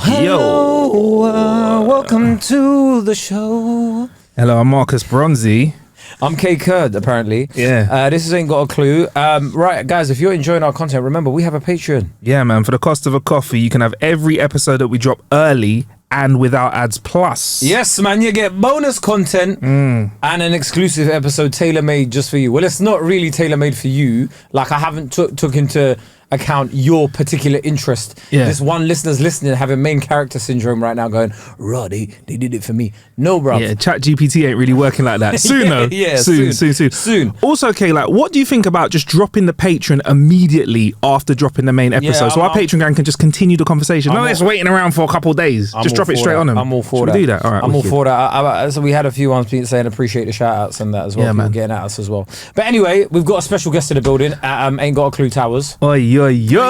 Hello, welcome to the show. Hello, I'm Marcus Bronzy. I'm Kae Kurd, apparently. Yeah. This is Ain't Got a Clue. Right, guys, if you're enjoying our content, remember, we have a Patreon. Yeah, man. For the cost of a coffee, you can have every episode that we drop early and without ads plus. Yes, man, you get bonus content and an exclusive episode tailor-made just for you. Well, it's not really tailor-made for you. Like, I haven't took into account your particular interest. Yeah. This one listener's listening, having main character syndrome right now, going, "Raw, they did it for me." No, bro. Yeah, ChatGPT ain't really working like that. Soon, though. Yeah, soon. Also, okay, like, what do you think about just dropping the Patreon immediately after dropping the main episode? So our Patreon gang can just continue the conversation. No, it's waiting around for a couple of days. Just drop it straight on them. I'm all for that. Should we do that? All right. I'm all for that. So we had a few ones saying appreciate the shout outs and that as well. Yeah, People man. getting at us as well. But anyway, we've got a special guest in the building at Ain't Got a Clue Towers. Oi, yo, yo.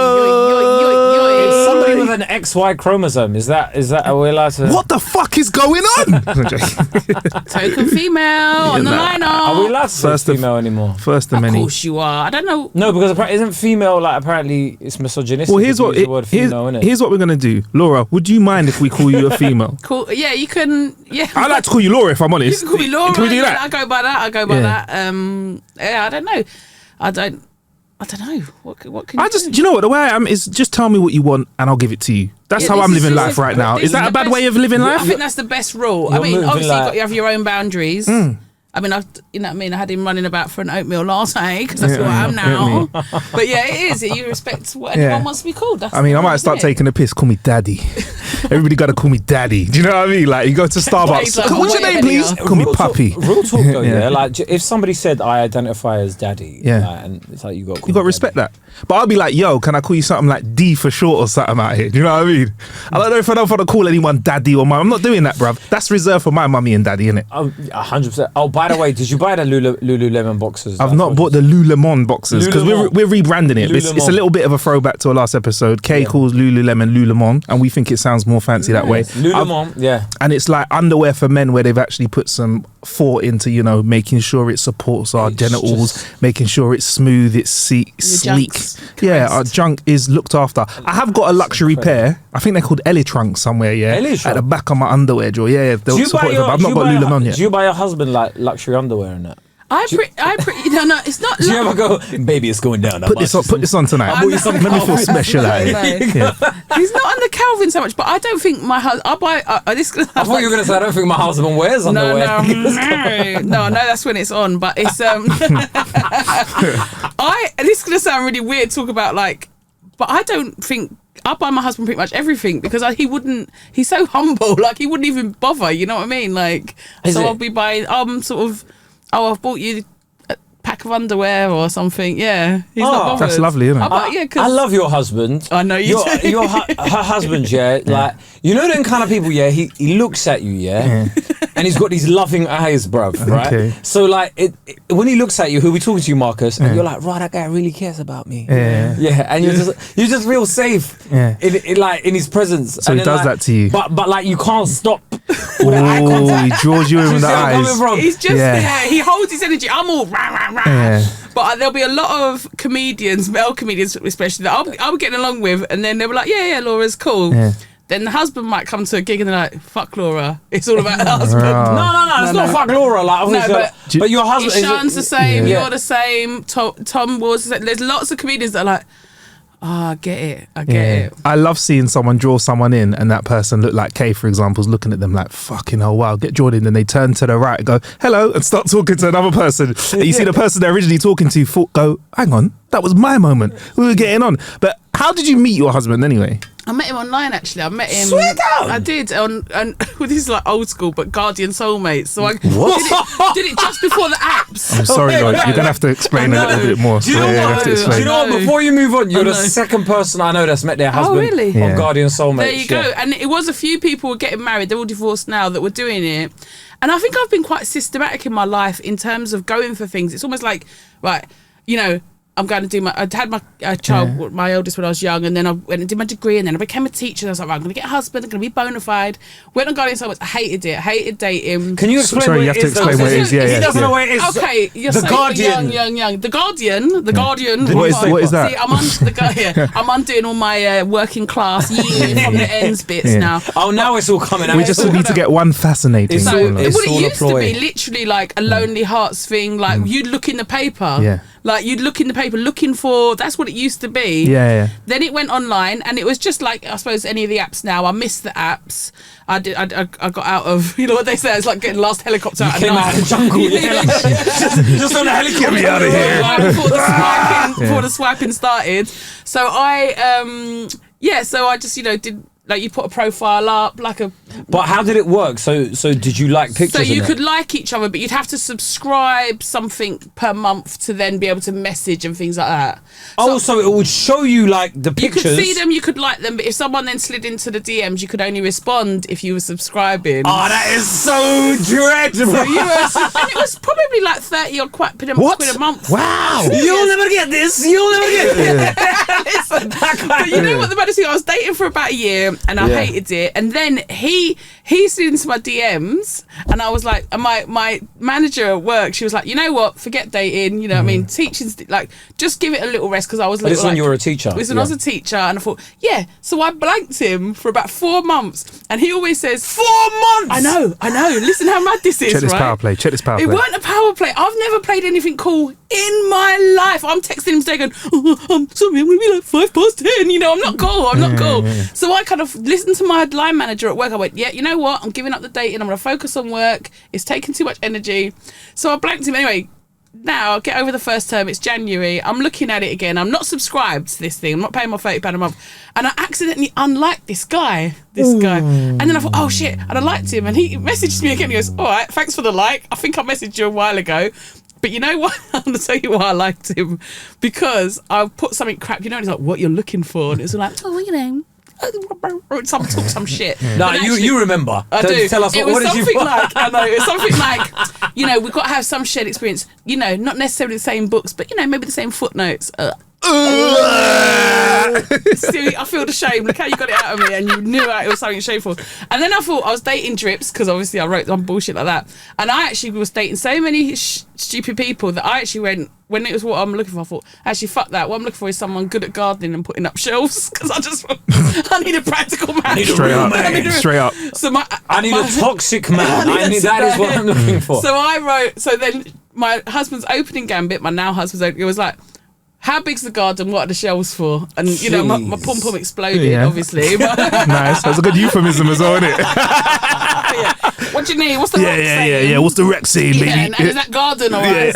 It's somebody with an XY chromosome. Is that are we allowed to? What the fuck is going on? Token female on the lineup. Are we allowed to say female anymore? First of Of many. course you are. I don't know. No, because isn't female apparently it's misogynistic. Well, here's to what use the word female, innit? here's what we're gonna do. Laura, would you mind if we call you a female? Cool. Yeah, you can. Yeah. I like to call you Laura if I'm You honest. can call me Laura. Can we do that? I go by that. Yeah, I don't know. I don't know. What can you do? Do you know what, the way I am is just tell me what you want and I'll give it to you. That's how this I'm is living just life the- right now. this Is that is a the bad best- way of living life? I think that's the best rule. I You're mean, moving obviously like- you have your own boundaries. I mean, you know what I mean? I had him running about for an oatmeal latte because that's what I am now. But yeah, it is. You respect what anyone wants to be called. That's I mean, I might isn't start it? taking a piss. Call me daddy. Everybody got to call me daddy. Do you know what I mean? Like, you go to Starbucks. He's like, What's your wait a name, minute, please? yeah. Call me Real talk- puppy. Real talk though, Yeah. yeah. Like if somebody said I identify as daddy, Yeah. like, and it's like you got You got to respect that. But I'll be like, yo, can I call you something like D for short or something out here? Do you know what I mean? I don't know if I don't want to call anyone daddy or mum. I'm not doing that, bruv. That's reserved for my mummy and daddy, innit? 100%. Oh, by the way, did you buy the Lululemon boxes? I've not bought the Lululemon boxes because we're rebranding it. It's a Lululemon. little bit of a throwback to our last episode. Kay calls Lululemon Lululemon, and we think it sounds more fancy that way. Lululemon, yeah. And it's like underwear for men where they've actually put some thought into, you know, making sure it supports our It's genitals, just- making sure it's smooth, it's sleek. junk's Yeah, caressed. our junk is looked after. I have got a luxury pair. I think they're called Ellie trunks somewhere, yeah. Ellie At the trunk? back of my underwear drawer. Yeah, they'll support it. But I've not got Lululemon yet. Do you buy your husband like luxury underwear and that? I no, it's not. Do you ever go, baby, it's going down? Put this on tonight. bought you some Let me feel special. No, Like. no. He's not under Calvin so much, but I don't think my husband. I buy. This. I thought you were going to say, I don't think my husband wears underwear. No, I know that's when it's on, but it's this is gonna sound really weird. Talk about like, but I don't think I buy my husband pretty much everything because he wouldn't. He's so humble, like he wouldn't even bother. You know what I mean? Like, I'll be buying. Sort of. Oh, I've bought you a pack of underwear or something. Yeah, he's not bothered. That's lovely, isn't it? I love your husband. I know you do. Her husband, yeah. Like, you know them kind of people, yeah. He looks at you, yeah, and he's got these loving eyes, bruv, right? Okay. So like, when he looks at you, who we talking to you, Marcus, and you're like, right, that guy really cares about me. Yeah. and you just feel safe, in his presence. So and he then, does that to you. but like you can't stop. Oh, he draws you in with the See where I'm coming eyes. from? He's just there. He holds his energy. I'm all rah, rah, rah. Yeah. But there'll be a lot of comedians, male comedians especially, that I'll be getting along with, and then they'll be like, yeah, Laura's cool. Yeah. Then the husband might come to a gig and they're like, fuck Laura. It's all about the husband. Oh. It's not fuck Laura. Like, No, but your husband. Sean's the same, Yeah. you're the same, Tom was the same. There's lots of comedians that are like, I get it. I love seeing someone draw someone in and that person look like Kay, for example, is looking at them like, fucking hell, wow, get drawn in. Then they turn to the right and go, hello, and start talking to another person. And you see the person they're originally talking to go, hang on, that was my moment. We were getting on. But how did you meet your husband anyway? I met him online actually. I met him. Swear down. I did on this is like old school, but Guardian Soulmates. So I did it just before the apps. I'm sorry, Lord, you're going to have to explain a little bit more. Do you know you have what? to Do explain. you know what? Before you move on, you're the second person I know that's met their husband really? on Yeah. Guardian Soulmates. There you go. And it was a few people were getting married. They're all divorced now that were doing it. And I think I've been quite systematic in my life in terms of going for things. It's almost like, right, you know, I'm going to do I had my child, my eldest, when I was young, and then I went and did my degree, and then I became a teacher. And I was like, right, I'm going to get a husband, I'm going to be bona fide. Went on Guardian so much. I hated it. I hated dating. Can you explain Sorry, what you it have to is? explain what it is. Yeah, He doesn't know what it is. Okay, you're The so Guardian. young. The Guardian. What is that? See, I'm undoing all my working class year from the ends bits now. Oh, now it's all coming out. We just need to get one fascinating. It's So all- it it's all a used to ploy. be literally like a Lonely Hearts thing. Like you'd look in the paper. Yeah. Like you'd look in the paper looking for. That's what it used to be. Yeah. Then it went online, and it was just like, I suppose, any of the apps now. I miss the apps. I got out of, you know what they say, it's like getting last helicopter out of Came out of the jungle. Just on a helicopter. Get me out of here. Before the swiping started. So so I just, did, like, you put a profile up, like a... But how did it work? So did you like pictures? So you in could it? like each other, but you'd have to subscribe something per month to then be able to message and things like that. So it would show you like the You pictures. could see them, you could like them, but if someone then slid into the DMs, you could only respond if you were subscribing. Oh, that is so dreadful. and it was probably like 30 odd quid a month. Wow. You'll never get this. You'll never get this. Listen, but you know what the baddest thing? I was dating for about a year and I hated it. And then he slid into my DMs and I was like, and my manager at work, she was like, you know what? Forget dating. You know what I mean? Teaching's like, just give it a little rest because I was But it's when you were a teacher. It was when I was a teacher and I thought, so I blanked him for about 4 months and he always says 4 months. I know. Listen how mad this is. Check this right? power play. It weren't a power play. I've never played anything cool in my life. I'm texting him today going, I'm sorry, I'm going to be like 10:05. I'm not cool. I'm not cool. So I kind of listened to my line manager at work. I went, you know what? I'm giving up the dating. I'm going to focus on work. It's taking too much energy. So I blanked him anyway. Now I'll get over the first term. It's January. I'm looking at it again. I'm not subscribed to this thing. I'm not paying my £30 a month. And I accidentally unliked this guy. And then I thought, oh shit. And I liked him. And he messaged me again. He goes, all right, thanks for the like. I think I messaged you a while ago. But you know what? I'm going to tell you why I liked him. Because I put something crap. And he's like, what you're looking for. And it was like, some shit. No, you remember. I do. Tell us it what was did you something like, I know, it was something like, we've got to have some shared experience. Not necessarily the same books, but maybe the same footnotes. Still, I feel the shame. Look how you got it out of me, and you knew it was something shameful. And then I thought I was dating drips because obviously I wrote some bullshit like that. And I actually was dating so many stupid people that I actually went, when it was what I'm looking for, I thought, actually fuck that. What I'm looking for is someone good at gardening and putting up shelves because I need a practical man. Straight up. So I need a toxic man. That is what I'm looking for. So I wrote. So then my husband's opening gambit, my now husband's opening, it was like, how big's the garden? What are the shelves for? And my pom pom exploded, obviously. Nice. That's a good euphemism as well, isn't it? What do you need? What's the rec scene? Yeah. What's the rec scene, baby? And is that garden alright?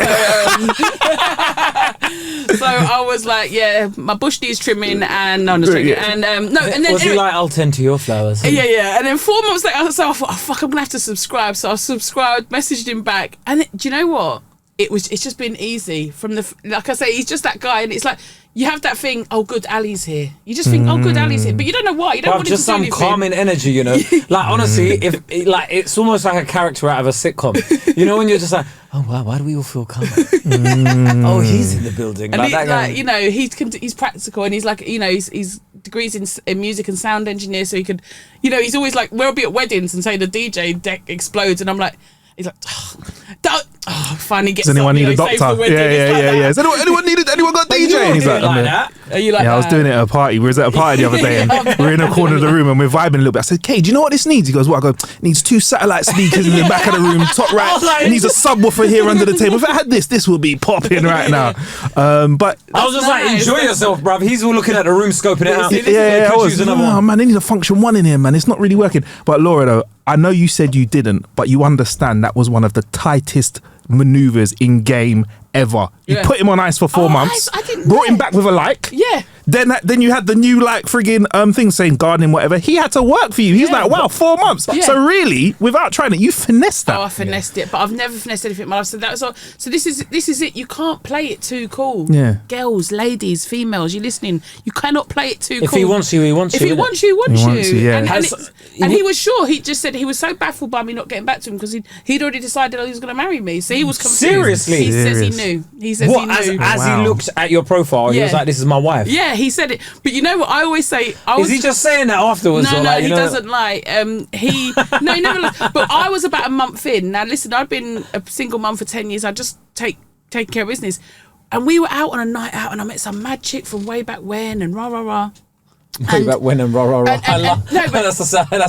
So I was like, my bush needs trimming, and no, I'm just joking. And and then was he like, I'll tend to your flowers? Yeah. And then 4 months later, I thought, oh fuck, I'm gonna have to subscribe. So I subscribed, messaged him back, and do you know what? It's just been easy from like I say, he's just that guy, and it's like you have that thing. Oh, good, Ali's here. You just think, oh, good, Ali's here, but you don't know why. You don't want him to just do some anything. calming energy, Like honestly, it's almost like a character out of a sitcom. When you're just like, oh wow, why do we all feel calm? Oh, he's in the building. And he's practical, and he's like, he's degrees in music and sound engineer, so he could, he's always like, we'll be at weddings and say the DJ deck explodes, and I'm like. He's like, finally gets. Does anyone need a doctor? Yeah. Has anyone got DJ? And he's like that. Are you like I was doing it at a party. We was at a party the other day, and we're in a corner of the room, and we're vibing a little bit. I said, "Kay, do you know what this needs?" He goes, "What?" I go, "It needs 2 satellite speakers in the back of the room, top right. It needs a subwoofer here under the table. If I had this would be popping right now." But I was just like, enjoy yourself, bruv. He's all looking at the room, scoping it out. I was. Oh man, they need a function 1 in here, man. It's not really working. But Laura, though, I know you said you didn't, but you understand that was one of the tightest maneuvers in game ever. You put him on ice for 4 months, I didn't brought him back with a like. Yeah. Then you had the new friggin' thing saying gardening, whatever. He had to work for you. He's like, wow, 4 months. Yeah. So really, without trying it, you finessed that. Oh, I finessed it, but I've never finessed anything in my life. So that was all. So this is it. You can't play it too cool. Yeah. Girls, ladies, females, you listening? You cannot play it too cool. If he wants you, he wants you. If he wants you, he wants you. Yeah. And he was sure. He just said he was so baffled by me not getting back to him because he'd already decided he was going to marry me. See, He was confused. Seriously? He says he knew. He says What, he knew. as he looked at your profile, he was like, this is my wife? Yeah, he said it. But you know what I always say? Is he just saying that afterwards? No, or like, he doesn't lie. He never lies. But I was about a month in. Now listen, I've been a single mum for 10 years. I just taking care of business. And we were out on a night out and I met some mad chick from way back when and rah, rah, rah. Way back when and rah, rah, rah. That's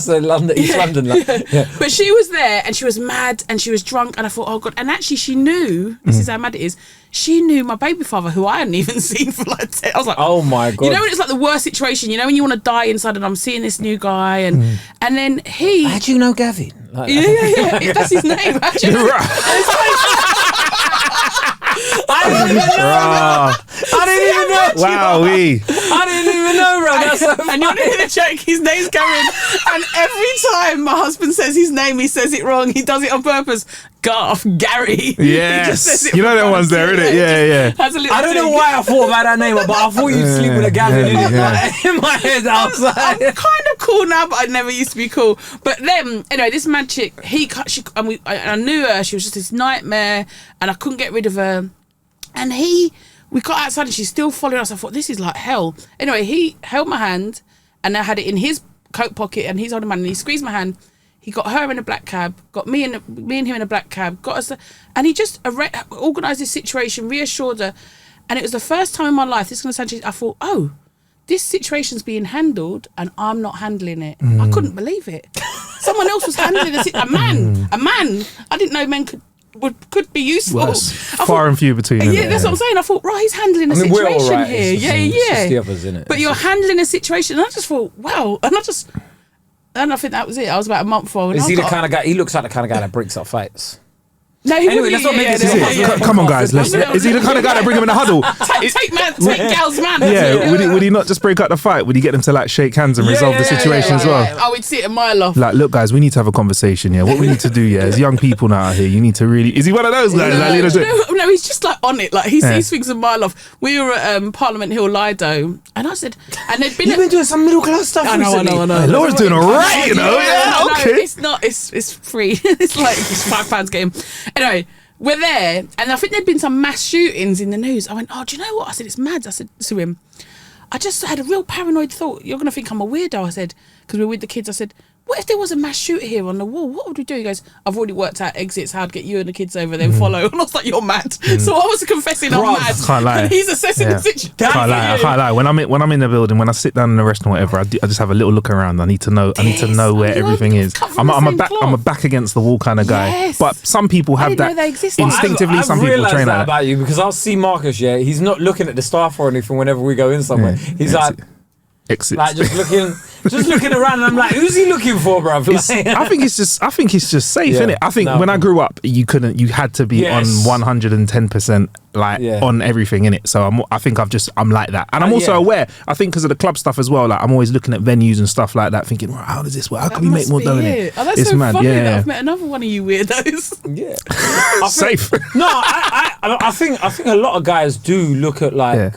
the London, East London. Yeah. But she was there and she was mad and she was drunk and I thought, oh God. And actually she knew, this is how mad it is, she knew my baby father who I hadn't even seen for like 10. I was like, oh my God. You know when it's like the worst situation, you know when you want to die inside and I'm seeing this new guy and then he... How'd you know Gavin? Like, yeah, that's his name. Actually. I didn't even know. I didn't even know. Wow, I didn't even know, bro. That's so and you're going to check his name's Gavin. And every time my husband says his name, he says it wrong. He does it on purpose. Garth, Gary. Yes. You know that one's there, isn't it? Yeah. I don't know why I thought about that name, but I thought you'd sleep with a Gavin in my head. I'm kind of cool now, but I never used to be cool. But then, anyway, this mad chick, I knew her. She was just this nightmare, and I couldn't get rid of her. And we got outside, and she's still following us. I thought, this is like hell. Anyway, he held my hand, and I had it in his coat pocket, and he's holding my hand, and he squeezed my hand. He got her in a black cab, got me and him in a black cab, got us, and he just organised this situation, reassured her, and it was the first time in my life. This is going to sound cheesy. I thought, oh, this situation's being handled, and I'm not handling it. I couldn't believe it. Someone else was handling a man. I didn't know men could be useful. Well, far and few between. Yeah, that's what I'm saying. I thought, right, he's handling a situation we're all right. here. It's just the others, innit? But you're handling a situation, and I just thought, wow, and I think that was it. I was about a month forward. Is he the kind of guy? He looks like the kind of guy that breaks up fights. No, he anyway, let's not make this. Come on, guys. Is he the kind of guy that bring him in a huddle? Take gals, man. Yeah. Would he not just break up the fight? Would he get them to like shake hands and resolve the situation as well? I would sit a mile off. Like, look, guys, we need to have a conversation. Yeah, what we need to do. Yeah, as young people now out here, you need to really. Is he one of those guys? No, he's just like on it. Like he sees things a mile off. We were at Parliament Hill, Lido, and I said, and they'd been. You've been doing some middle class stuff. I know. Laura's doing all right, you know. Yeah, okay. It's not. It's free. It's like it's £5 game. Anyway. We're there, and I think there'd been some mass shootings in the news. I went, oh, do you know what? I said, it's mad. I said to him, I just had a real paranoid thought. You're going to think I'm a weirdo, I said, because we were with the kids. I said, what if there was a mass shooter here on the wall? What would we do? He goes, I've already worked out exits, how I'd get you and the kids over, then follow. And I was like, you're mad. So I was confessing I'm mad. Can't lie. And he's assessing the situation. I can't lie. When I'm in the building, when I sit down in the restaurant, whatever, I just have a little look around. I need to know where everything is. I'm a back against the wall kind of guy. Yes. But some people have that instinctively. Some people train that like about you, because I'll see Marcus. Yeah, he's not looking at the staff or anything whenever we go in somewhere. He's like. Exits. Like just looking around, and I'm like, who's he looking for, bro? Like, I think it's just safe, innit? I think when I grew up, you had to be on 110% on everything, innit? So I'm like that, and I'm also aware. I think because of the club stuff as well. Like I'm always looking at venues and stuff like that, thinking, well, how does this work? How can we make more dough in it? Oh, that's it's so mad. Funny that I've met another one of you weirdos. Yeah, safe. No, I think a lot of guys do look at like.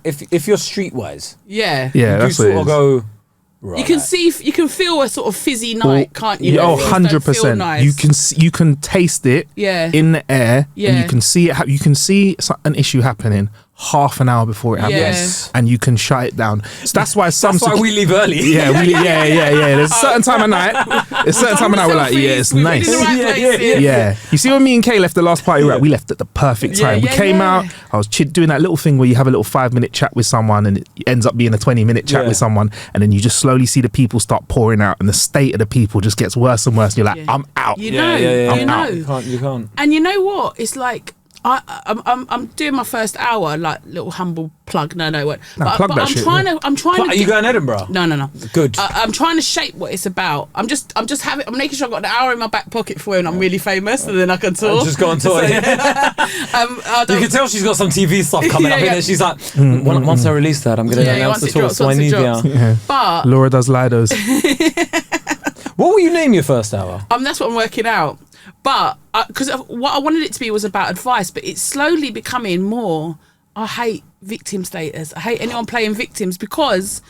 If you're streetwise, that's sort what of go. Right. You can feel a sort of fizzy night, can't you? 100%. You can taste it in the air, and you can see it. You can see an issue happening half an hour before it happens, and you can shut it down. So that's why we leave early. Yeah. There's a certain time of night. We're like, it's nice. Yeah. You see, when me and Kae left the last party, we left at the perfect time. We came out. I was doing that little thing where you have a little 5-minute chat with someone, and it ends up being a 20-minute chat with someone, and then you just slowly see the people start pouring out, and the state of the people just gets worse and worse. And you're like, I'm out. You know. I'm out. You can't. And you know what? It's like. I'm doing my first hour, like little humble plug. No, what? Plug that shit. I'm trying to. Are you going to Edinburgh? No. Good. I'm trying to shape what it's about. I'm making sure I've got an hour in my back pocket for when I'm really famous, and then I can tour. Just go on tour. You can tell she's got some TV stuff coming up. And she's like, once I release that, I'm going to announce the tour. So I need you. But Laura does Lidos. What will you name your first hour? That's what I'm working out. But because what I wanted it to be was about advice, but it's slowly becoming more. I hate victim status. I hate anyone playing victims, because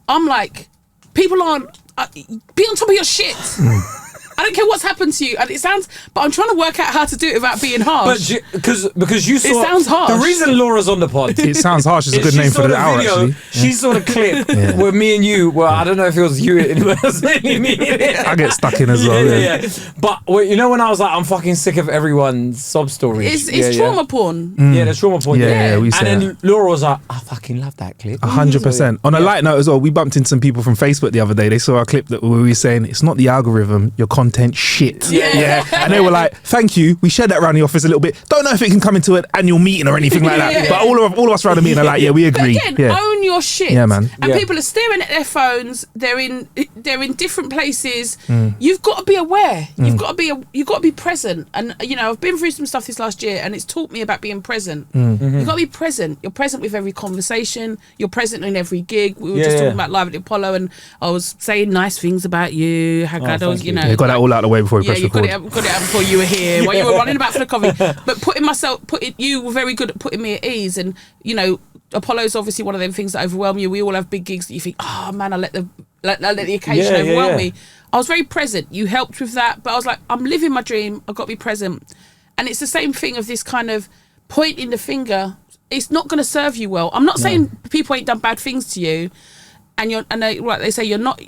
I'm like, people aren't be on top of your shit. I don't care what's happened to you. And it sounds, but I'm trying to work out how to do it without being harsh. But because you saw, it sounds harsh. The reason Laura's on the pod, it sounds harsh. It's a good name for the hour. Actually, she saw the clip where me and you. Well, I don't know if it was you. It was mainly me. I get stuck in as well. Yeah. But when I was like, I'm fucking sick of everyone's sob stories. It's trauma porn. Yeah, there's trauma porn. Yeah, we say and then Laura was like, I fucking love that clip. 100%. On a light note as well, we bumped into some people from Facebook the other day. They saw our clip that we were saying it's not the algorithm, your content shit. Yeah. And they were like, thank you. We shared that around the office a little bit. Don't know if it can come into an annual meeting or anything like that. But all of us around the meeting are like, we agree. But again, own your shit. Yeah, man. And people are staring at their phones. They're in different places. You've got to be aware. You've got to be present. And I've been through some stuff this last year, and it's taught me about being present. You've got to be present. You're present with every conversation. You're present in every gig. We were just talking about Live at the Apollo, and I was saying nice things about you. How glad I was, You got that all out of the way before we press record. Yeah, you got it out before you were here. While you were running about for the coffee. But you were very good at putting me at ease. And, Apollo's obviously one of them things that overwhelm you. We all have big gigs that you think, oh man, I let the occasion overwhelm me. I was very present. You helped with that. But I was like, I'm living my dream. I've got to be present. And it's the same thing of this kind of pointing the finger. It's not going to serve you well. I'm not saying people ain't done bad things to you. They say you're not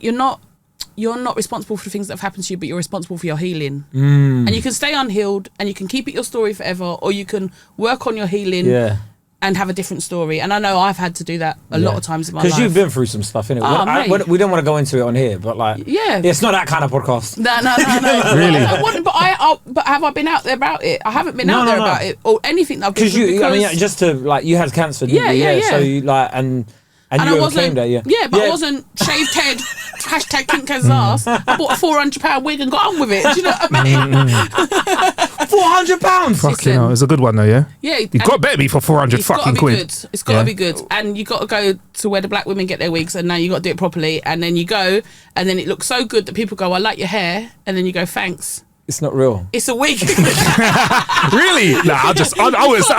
responsible for the things that have happened to you, but you're responsible for your healing. And you can stay unhealed and you can keep it your story forever, or you can work on your healing and have a different story. And I know I've had to do that a lot of times in my life. Because you've been through some stuff, innit? We don't want to go into it on here, but it's not that kind of podcast. No. Really? But have I been out there about it? I haven't been out there about it or anything that I've been through. Because you had cancer, didn't you? So you And you overcame that, but I wasn't shaved head, hashtag Kinker's ass. I bought a £400 wig and got on with it. Do you know what I mean? £400? Fucking hell, it's a good one though, yeah? Yeah. You got better be for 400 fucking quid. It's got to be good. And you got to go to where the black women get their wigs, and now you got to do it properly. And then you go, and then it looks so good that people go, I like your hair. And then you go, thanks. It's not real. It's a wig. Really? Nah, I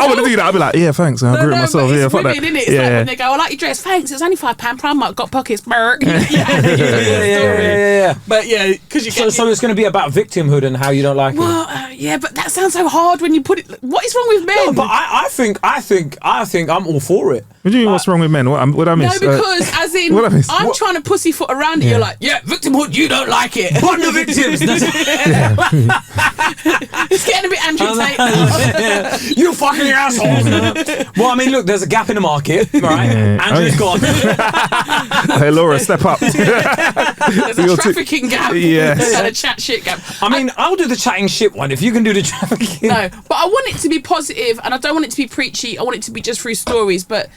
wouldn't do that. I'd be like, yeah, thanks. I'll agree with myself. It's fuck women, that. It's like when they go, I like your dress. Thanks. It's only £5. Primark got pockets. Yeah. But because you get. So it's going to be about victimhood and how you don't like it. Well, but that sounds so hard when you put it. What is wrong with men? No, but I think I'm all for it. What do you mean? What's wrong with men? What I miss? No, because as in, I'm trying to pussyfoot around it. You're like, victimhood. You don't like it. But the victims. It's getting a bit Andrew Tate now. You fucking assholes. Well, I mean, look, there's a gap in the market, right? Andrew's gone. Hey, Laura, step up. There's a trafficking gap and a chat shit gap. I mean, I'll do the chatting shit one if you can do the trafficking. No, but I want it to be positive, and I don't want it to be preachy. I want it to be just through stories, but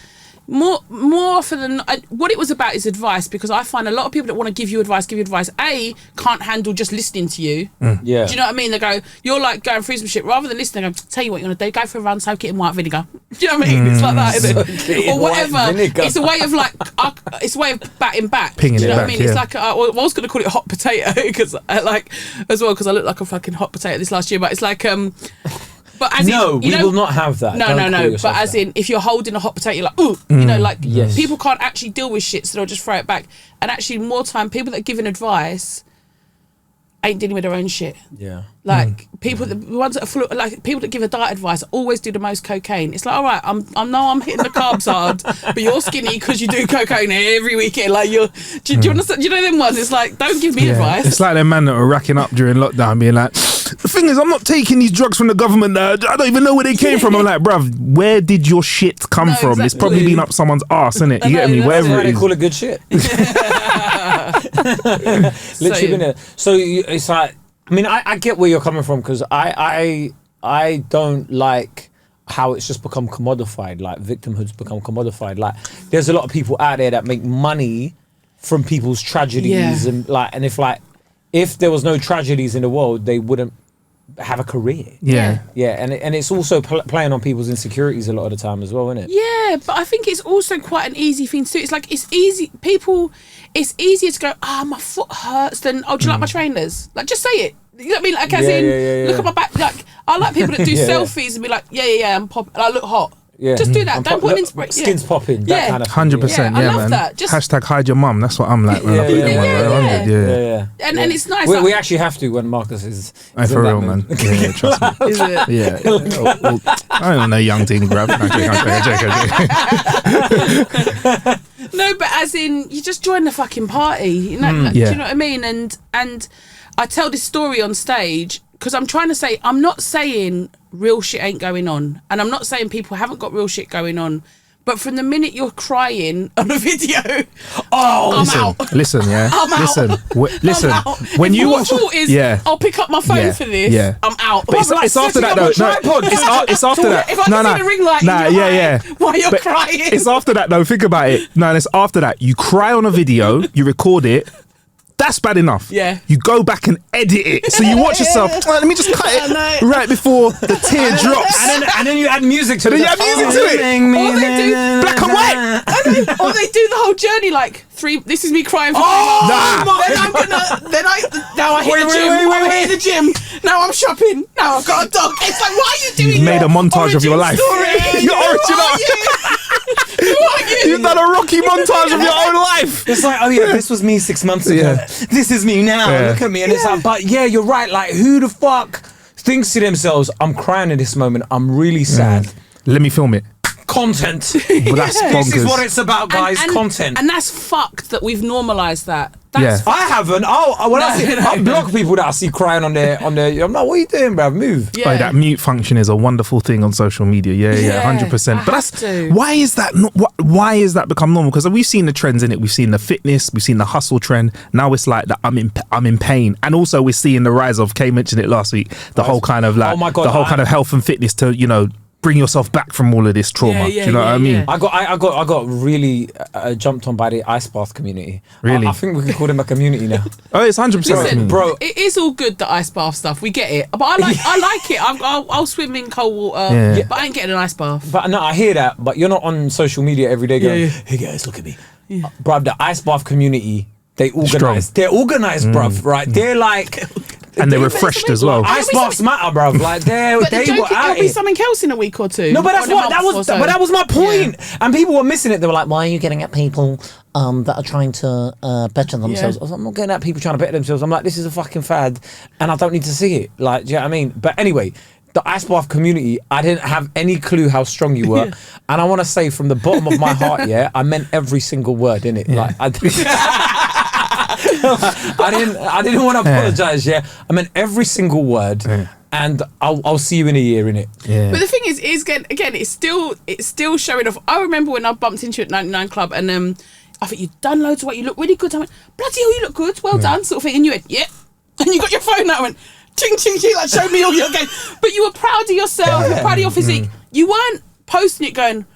more often than what it was about is advice, because I find a lot of people that want to give you advice can't handle just listening to you. Do you know what I mean? They go, you're like going through some shit, rather than listening, they go, tell you what you're gonna do, go for a run, soak it in white vinegar. Do you know what I mean? It's like that, isn't it? Or whatever. It's a way of it's a way of batting back. Pinging do you know it what back, I mean? It's like I was gonna call it hot potato because I look like a fucking hot potato this last year, but it's like But as we will not have that. No. But as in, if you're holding a hot potato, you're like, ooh, people can't actually deal with shit, so they'll just throw it back. And actually, more time, people that are giving advice ain't dealing with their own shit. Yeah. Like people, the ones that are full of, like people that give a diet advice always do the most cocaine. It's like, all right, I'm hitting the carbs hard, but you're skinny because you do cocaine every weekend. Like do you understand? Do you know them ones? It's like, don't give me advice. It's like them man that were racking up during lockdown, being like, the thing is, I'm not taking these drugs from the government. I don't even know where they came from. I'm like, bruv, where did your shit come from? Exactly. It's probably been up someone's arse, isn't it? You get me? Whatever it is. They call it good shit. Literally been there. So it's like, I mean, I get where you're coming from, because I don't like how it's just become commodified. Like victimhood's become commodified. Like there's a lot of people out there that make money from people's tragedies, and if there was no tragedies in the world, they wouldn't have a career. And it's also playing on people's insecurities a lot of the time as well, isn't it? Yeah, but I think it's also quite an easy thing to do. It's like, it's easier to go, my foot hurts, than, do you like my trainers? Like, just say it. You know what I mean? Like, as in, look at my back. Like, I like people that do selfies and be like, I'm popping, and I look hot. Yeah. Just do that. Don't put an inspiration. Skin's popping. That kind of 100%. I love that. Hashtag hide your mum. That's what I'm like when I put it in one. Yeah. And it's nice. We actually have to when Marcus is for real, man. Yeah, trust me. Is it? Yeah. Well, I don't know, young teeny bruv. I'm joking. No, but as in, you just join the fucking party. You know, do you know what I mean? And I tell this story on stage because I'm trying to say, I'm not saying real shit ain't going on, and I'm not saying people haven't got real shit going on. But from the minute you're crying on a video, I'm out. Listen, yeah. I'm out. Listen. I'm out. When if you your watch, fault is, I'll pick up my phone for this. Yeah. I'm out. But it's after that though. No, it's after that. If I can see the ring light in your eye while you're crying. It's after that though. Think about it. No, it's after that. You cry on a video. You record it. That's bad enough. Yeah. You go back and edit it. So you watch yourself. Oh, let me just cut it right before the tear drops. And then you add music to it. Or they do black and white. Or they do the whole journey like this is me crying for 3 months. Then I hit the gym. Now I'm shopping. Now I've got a dog. It's like, why are you doing You've made a montage of your life. Your origin. You've done a Rocky montage of your own life. It's like, oh yeah, this was me 6 months ago. Yeah. This is me now. Look at me. And it's like, but yeah, you're right. Like, who the fuck thinks to themselves, I'm crying at this moment. I'm really sad. Let me film it. Content. But that's bonkers. This is what it's about, guys. Content. And that's fucked that we've normalised that. I haven't. I block people that I see crying on their. I'm like, what are you doing, bruv? Move. Yeah. Oh, that mute function is a wonderful thing on social media. Yeah, 100%. But why is that? Why is that become normal? Because we've seen the trends in it. We've seen the fitness. We've seen the hustle trend. Now it's like that. I'm in pain. And also we're seeing the rise of. Kae mentioned it last week. The whole kind of like the whole kind of health and fitness to bring yourself back from all of this trauma. Do you know what I mean? I got really jumped on by the ice bath community. Really? I think we can call them a community now. Oh, it's 100%. Listen, bro, it is all good, the ice bath stuff. We get it, but I like it. I'll swim in cold water, but I ain't getting an ice bath. But no, I hear that. But you're not on social media every day going, "Hey guys, look at me, bruv." The ice bath community, they're organised, bruv. Right? They're like. And they're refreshed as well. Ice baths matter, bruv. Like they were out there'll be something else in a week or two. No, but that was my point. Yeah. And people were missing it. They were like, "Why are you getting at people that are trying to better themselves?" I was like, "I'm not getting at people trying to better themselves." I'm like, "This is a fucking fad, and I don't need to see it." Like, do you know what I mean? But anyway, the ice bath community, I didn't have any clue how strong you were, and I want to say from the bottom of my heart, I meant every single word in it. Like, I didn't want to apologise. I meant every single word, and I'll see you in a year in it. But the thing is again, it's still showing off. I remember when I bumped into you at 99 Club, and I think you'd done loads of work. You look really good. I went, bloody hell, you look good. Well done, sort of thing. And you went, yeah. And you got your phone out and went, ching, ching, ching, like, show me all your game. But you were proud of yourself. You're proud of your physique. You weren't posting it going,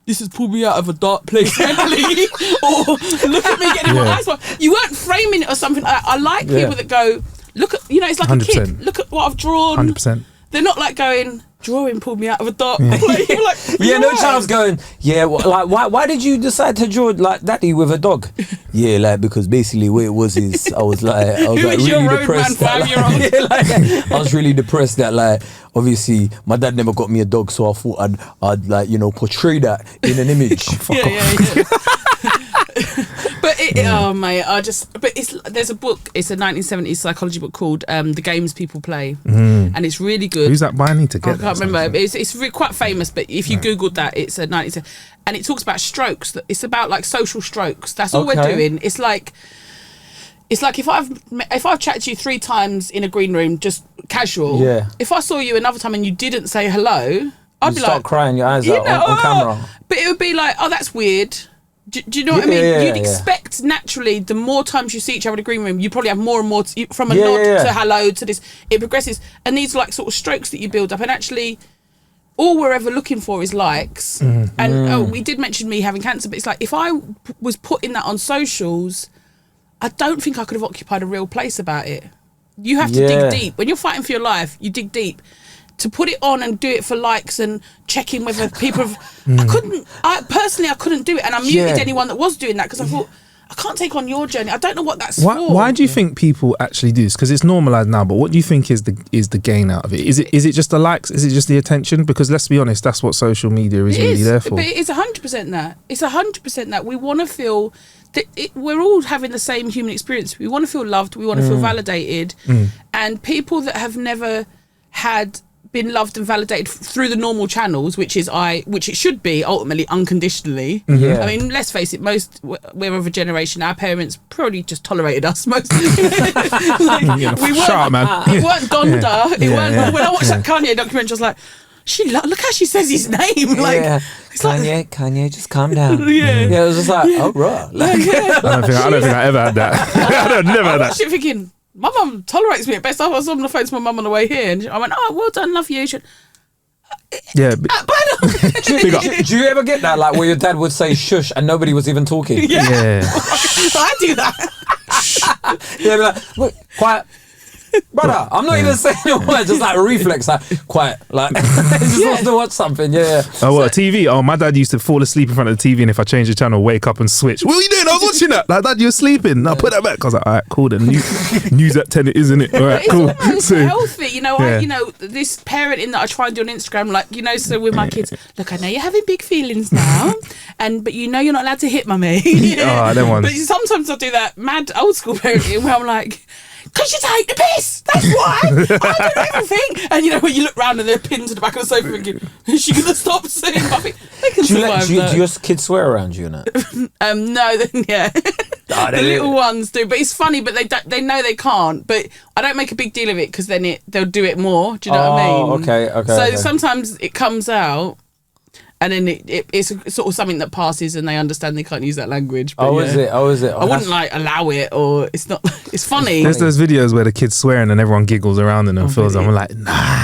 this has pulled me out of a dark place mentally, or look at me getting my eyes wide. You weren't framing it or something. I like people that go, look at, it's like 100%. A kid. Look at what I've drawn. 100%. They're not like going, drawing pulled me out of a dark place. No child's going, why did you decide to draw like daddy with a dog? Because basically what it was is I was really depressed. I was really depressed that obviously my dad never got me a dog, so I thought I'd portray that in an image. But there's a book. It's a 1970s psychology book called "The Games People Play," and it's really good. Who's that by? I need to get. I can't remember. It's quite famous, but if you googled that, it's a 1970s, and it talks about strokes. It's about like social strokes. That's all we're doing. It's like if I've chatted to you 3 times in a green room, just casual. If I saw you another time and you didn't say hello, I'd be start crying your eyes out on camera. But it would be like, oh, that's weird. Do you know what I mean? You'd expect naturally, the more times you see each other in a green room, you probably have more and more from a nod to hello to this. It progresses, and these are like sort of strokes that you build up. And actually, all we're ever looking for is likes. And we did mention me having cancer, but it's like if I was putting that on socials, I don't think I could have occupied a real place about it. You have to dig deep when you're fighting for your life. You dig deep. To put it on and do it for likes and checking whether people have... I couldn't do it, and I muted anyone that was doing that because I thought, I can't take on your journey. I don't know what that's for. Why do you think people actually do this? Because it's normalised now, but what do you think is the gain out of it? Is it just the likes? Is it just the attention? Because let's be honest, that's what social media is really there for. But it's 100% that. It's 100% that. We want to feel that we're all having the same human experience. We want to feel loved. We want to feel validated. And people that have never been loved and validated through the normal channels, which it should be ultimately unconditionally. I mean, let's face it, we're of a generation, our parents probably just tolerated us most. We weren't Donda. When I watched that Kanye documentary, I was like, look how she says his name. Like, it's Kanye, just calm down. It was just like, oh, right. I don't think I ever had that. I never had that. I watched it thinking, my mum tolerates me at best. I was on the phone to my mum on the way here, and I went, "Oh, well done, love you." She went, yeah. Do you ever get that, like, where your dad would say "shush" and nobody was even talking? Yeah. I do that. Yeah, be like, wait, quiet. Brother, I'm not even saying a word, just like a reflex, like quiet, like just wants to watch something. Oh, what, TV? Oh, my dad used to fall asleep in front of the TV, and if I change the channel, wake up and switch. What are you doing? I was watching that. Like, Dad, you're sleeping. No, put that back. I was like, all right, cool. Then news at 10, isn't it? All right, cool. It's healthy, you know. This parenting that I try and do on Instagram, like, you know, so with my kids, look, I know you're having big feelings now, but you know you're not allowed to hit mummy. Them ones. But sometimes I do that mad old school parenting where I'm like, because you take the piss, that's why. I do everything. And you know, when you look round and they're pinned to the back of the sofa thinking, is she going to stop saying? I think they can survive that. Do your kids swear around you or not? No, the little ones do. But it's funny, but they know they can't. But I don't make a big deal of it because then they'll do it more. Do you know what I mean? Okay. So sometimes it comes out. And then it's sort of something that passes, and they understand they can't use that language. But is it? I wouldn't like allow it, or it's not. It's funny. There's those videos where the kid's swearing and everyone giggles around them and feels. I'm like, nah.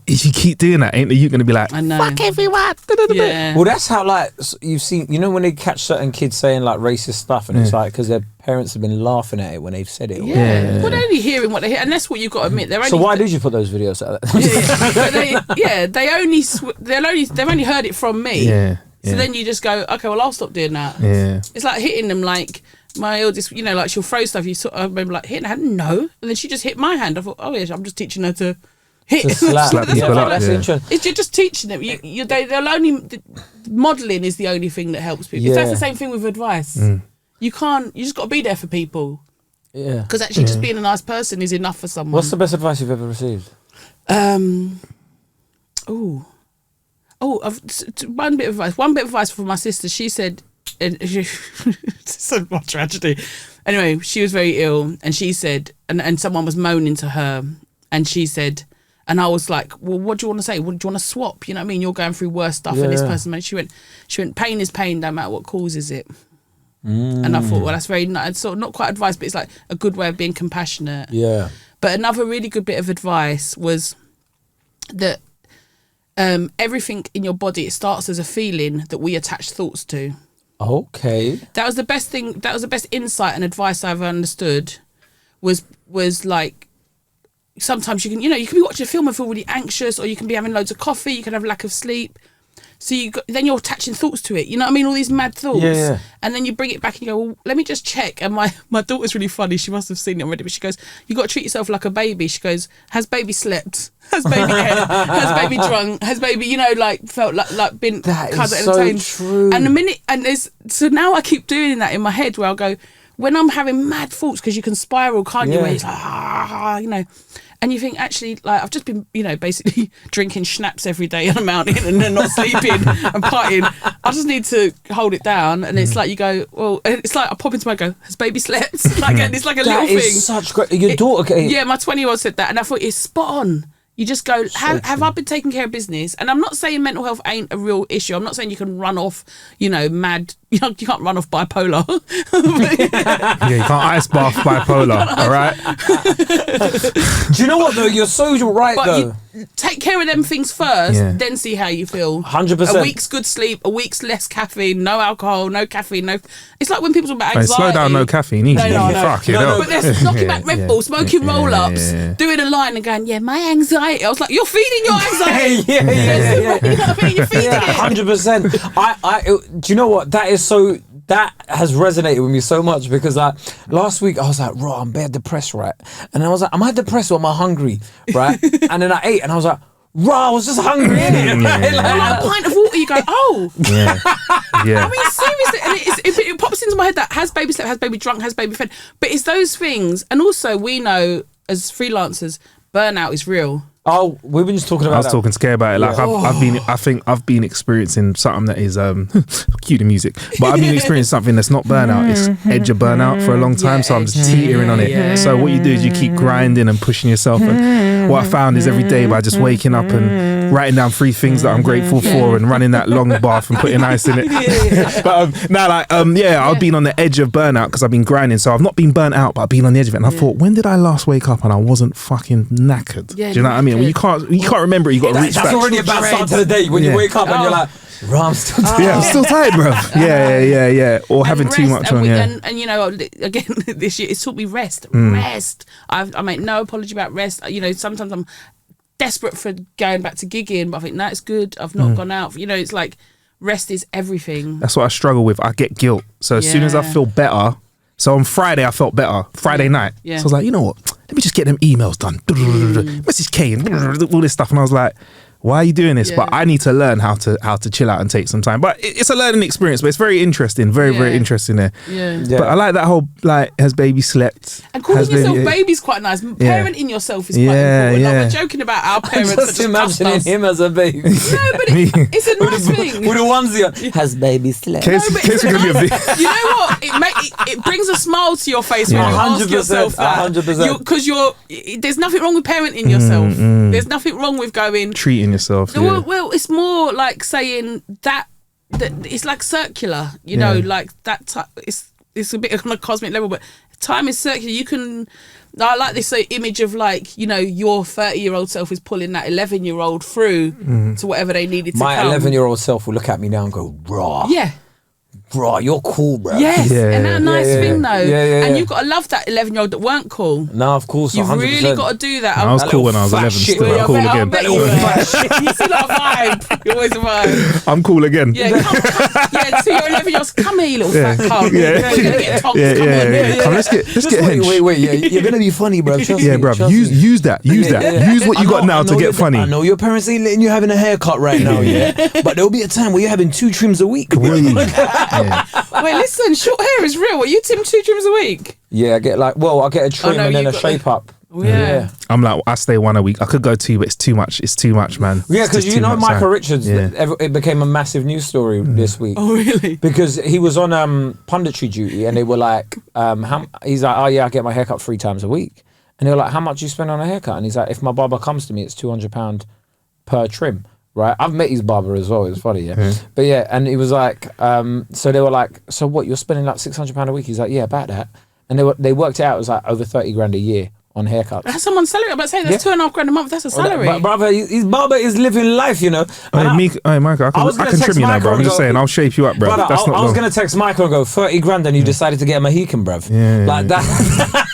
If you keep doing that, ain't you going to be like, fuck everyone? Yeah. Well, that's how, like, you've seen. You know when they catch certain kids saying like racist stuff, and it's like because their parents have been laughing at it when they've said it. Yeah. Well, they're only hearing what they hear, and that's what you've got to admit. So why did you put those videos out there? They've only heard it from me. Yeah. So then you just go, okay, well, I'll stop doing that. Yeah. It's like hitting them, like my eldest, you know, like she'll throw stuff. I remember like hitting her hand, no. And then she just hit my hand. I thought, oh, yeah, I'm just teaching her to hit. To slap people up. That's interesting. It's just teaching them. They'll only, modelling is the only thing that helps people. Yeah. That's the same thing with advice. You just got to be there for people. Yeah. Because actually just being a nice person is enough for someone. What's the best advice you've ever received? One bit of advice from my sister. She said, so much tragedy. Anyway, she was very ill, and she said, and someone was moaning to her, and she said, and I was like, well, what do you want to say? What do you want to swap? You know what I mean? You're going through worse stuff, and this person. She went, pain is pain, no matter what causes it. And I thought, well, that's very nice. Sort of not quite advice, but it's like a good way of being compassionate. Yeah. But another really good bit of advice was that everything in your body, it starts as a feeling that we attach thoughts to. Okay. That was the best thing. That was the best insight and advice I've understood. Was like, sometimes you can be watching a film and feel really anxious, or you can be having loads of coffee. You can have lack of sleep. So then you're attaching thoughts to it. You know what I mean? All these mad thoughts. Yeah. And then you bring it back and you go, well, let me just check. And my daughter's really funny. She must have seen it already. But she goes, you got to treat yourself like a baby. She goes, has baby slept? Has baby ate? Has baby drunk? Has baby, felt like been that kind of is entertained? So true. And so now I keep doing that in my head where I'll go, when I'm having mad thoughts, because you can spiral, can't you? Where it's like, and you think, actually, like, I've just been, basically drinking schnapps every day on a mountain and then not sleeping and partying. I just need to hold it down. And it's like you go, well, it's like I pop into my go, has baby slept? It's like a little that thing. That is such great. Your daughter. Yeah, my 20-year-old said that, and I thought it's spot on. You just go, have I been taking care of business? And I'm not saying mental health ain't a real issue. I'm not saying you can run off, mad. You can't run off bipolar. Yeah, you can't ice bath bipolar, all right? Do you know what, though? You're so right, but though. You take care of them things first, then see how you feel. 100%. A week's good sleep, a week's less caffeine, no alcohol, no caffeine, no... It's like when people talk about anxiety. Slow down, no caffeine. Easy. Fuck it up. But there's knocking back Red Bull, smoking roll-ups, doing a line and going, my anxiety. I was like, you're feeding your anxiety. Yeah. You know what I mean? You're feeding it. 100%. Do you know what? That that has resonated with me so much because like last week I was like, raw, I'm bare depressed, right? And I was like, am I depressed or am I hungry, right? And then I ate and I was like, raw, I was just hungry. Like a pint of water, you go, oh. Yeah. I mean, seriously, and it pops into my head that has baby slept, has baby drunk, has baby fed. But it's those things. And also, we know as freelancers, burnout is real. Oh, we've been just talking about I was talking to Kae about it. Like I've been experiencing something that is cue the music, but I've been experiencing something that's not burnout. It's edge of burnout for a long time. So I'm just teetering on it. Yeah. So what you do is you keep grinding and pushing yourself. And what I found is every day by just waking up and writing down 3 things that I'm grateful for and running that long bath and putting ice in it. But now I've been on the edge of burnout because I've been grinding. So I've not been burnt out, but I've been on the edge of it. And I thought, when did I last wake up and I wasn't fucking knackered? Yeah, do you know what I mean? When you can't remember it, you got to reach back. That's already a bad start to the day when you wake up and you're like, I'm still tired. Yeah, I'm still tired, bro. Yeah. Or having too much on. And you know, again, this year it's taught me rest. Rest. I make no apology about rest. You know, sometimes I'm desperate for going back to gigging, but I think it's good. I've not gone out. You know, it's like rest is everything. That's what I struggle with. I get guilt. So as soon as I feel better. So on Friday, I felt better. Friday night. Yeah. So I was like, you know what? Let me just get them emails done. Message Kae and all this stuff. And I was like, why are you doing this? But I need to learn how to chill out and take some time. But it's a learning experience, but it's very interesting. Very interesting there. Yeah. But I like that whole, like, has baby slept? And calling yourself baby's quite nice. Parenting yourself is quite important. Like, we're joking about our parents. Just imagining him as a baby. No, but it's a nice thing. With a onesie on. Has baby slept? You know what? It brings a smile to your face when you ask yourself that. 100%. Because there's nothing wrong with parenting yourself. There's nothing wrong with treating yourself. Well, it's more like saying that it's like circular, you know, like that. It's a bit on a cosmic level, but time is circular. You can. I like this image of like, you know, your 30-year-old self is pulling that 11-year-old through to whatever they needed to come. My 11-year-old self will look at me now and go, raw. Yeah. Bro, you're cool, bro. Yes, and that's a nice thing though. And you've got to love that 11-year-old that weren't cool. No, of course, 100%. You've really got to do that. I was cool when I was 11, still I'm cool again. You see that vibe. You're always a vibe. I'm cool again. Yeah, so you're 11-year-olds. Come here, you little fat cunt. We're gonna get tongs. Come, let's get hench. Wait, you're gonna be funny, bro. Yeah, bro. Use that. Use what you got now to get funny. I know your parents ain't letting you having a haircut right now, but there'll be a time where you're having 2 trims a week. Wait, listen, short hair is real. Are you 2 trims a week? Yeah, I get a trim and then a shape up. Yeah. I'm like, I stay 1 a week. I could go 2, but it's too much. It's too much, man. Yeah, because you know Michael Richards, it became a massive news story this week. Oh, really? Because he was on punditry duty and they were like, he's like, oh yeah, I get my haircut 3 times a week. And they were like, how much do you spend on a haircut? And he's like, if my barber comes to me, it's £200 per trim. Right, I've met his barber as well. It's funny, But and he was like, so they were like, so what? You're spending like £600 a week? He's like, yeah, about that. And they worked it out. It was like over 30 grand a year on haircuts. That's someone's salary. I'm about to say that's £2.5 grand a month. That's a salary. But brother, his barber is living life, you know. Hey, Michael, I can trim you now, bro. I'm just saying, I'll shape you up, bro. Brother, I was gonna text Michael and go 30 grand, and you decided to get a Mohican, bruv. Like that.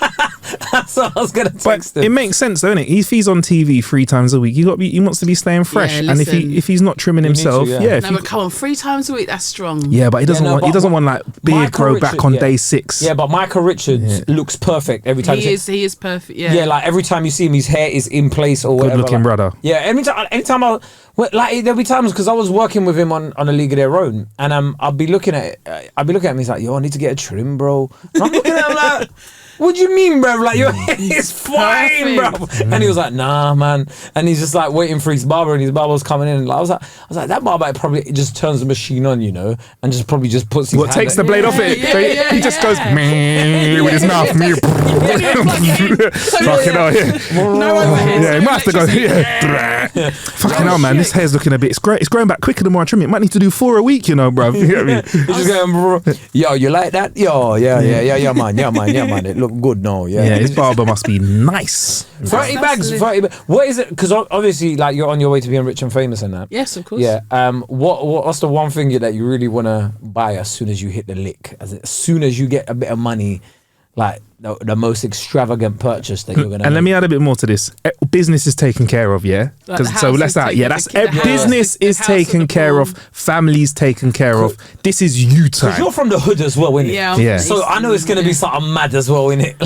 That's what I was gonna text him. It makes sense, don't it? If he's on TV 3 times a week, he wants to be staying fresh. And if he's not trimming himself, but come on, 3 times a week, that's strong. Yeah, but he doesn't want like beard grow back on day 6. Yeah, but Michael Richards looks perfect every time. He is perfect. Yeah. Yeah, like every time you see him, his hair is in place or whatever. Good looking brother. Yeah, anytime there'll be times because I was working with him on A League of Their Own, and I'll be looking at him. He's like, yo, I need to get a trim, bro. And I'm looking at him like, what do you mean, bro? Like, your hair is fine, bro. And he was like, nah, man. And he's just like waiting for his barber, and his barber's coming in. And I was like, that barber probably just turns the machine on, you know, and just probably just puts his hand takes the blade off it. He just goes with his mouth. Fucking hell, he might have to go. Fucking hell, man. This hair's looking a bit. It's growing back quicker the more I trim it. Might need to do 4 a week, you know, bro. You know what I mean? He's just going, bro. Yo, you like that? Yo, yeah, man. It look good, no, his barber must be nice. 30 bags. What is it? Because obviously, like, you're on your way to being rich and famous and that. Yes, of course. Yeah. What's the one thing that you really want to buy as soon as you hit the lick? As soon as you get a bit of money, like the most extravagant purchase that you're gonna. And let me add a bit more to this. Business is taken care of, yeah. Like So let's add, business is taken care of. Families taken care of. This is you time. Because you're from the hood as well, innit? Yeah. So I know it's gonna be something mad as well, innit?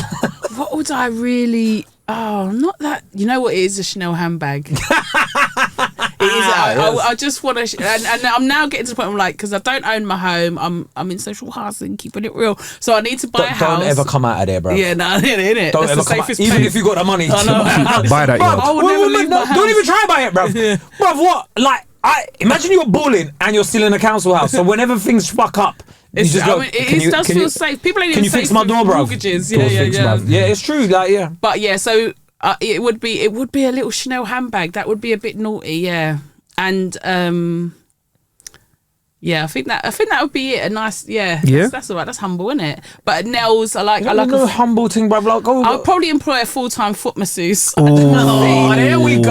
What would I really? Oh, not that. You know what? It is a Chanel handbag. It is. I just want to, and I'm now getting to the point where I'm like, because I don't own my home. I'm in social housing, keeping it real. So I need to buy a house. Don't ever come out of there, bro. Yeah, no, innit. Don't That's ever the come out, safest even place. if you got the money. I know. Buy that, Bruv, I would never leave my house. Don't even try buy it, bro. Bruv, what? Like, imagine you're balling and you're still in a council house. So whenever things fuck up. You just go, it does feel safe. People ain't can even you safe fix my door, bro? Mortgages. Yeah. Yeah, it's true. Like, yeah. But yeah, so it would be a little Chanel handbag. That would be a bit naughty, yeah. And yeah, I think that would be it. A nice, yeah. That's all right. That's humble, isn't it? But nails, I like a humble thing, bro. Like, I'll probably employ a full-time foot masseuse. Oh, there we go.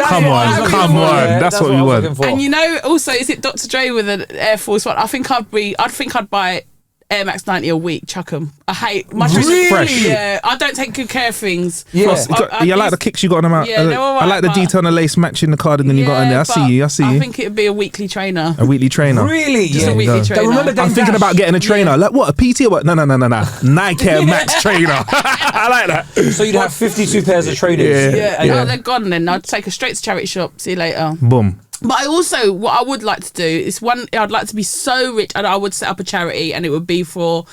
Come on. That's what we want. And you know, also, is it Dr. Dre with an Air Force One? I'd buy Air Max 90 a week, chuck them. I hate my really? Fresh. Yeah, I don't take good care of things. Yeah, I like the kicks you got on them out. Yeah, they're all right, I like the detail on the lace matching the cardigan you got on there. I see you. I think it'd be a weekly trainer. A weekly trainer. Really? Just a weekly trainer. I'm thinking about getting a trainer. Like what? A PT or what? No. Nike Air Max trainer. I like that. So you'd have 52 pairs of trainers. Yeah. Oh, they're gone then. I'd take her straight to charity shop. See you later. Boom. But what I would like to do is I'd like to be so rich and I would set up a charity and it would be for,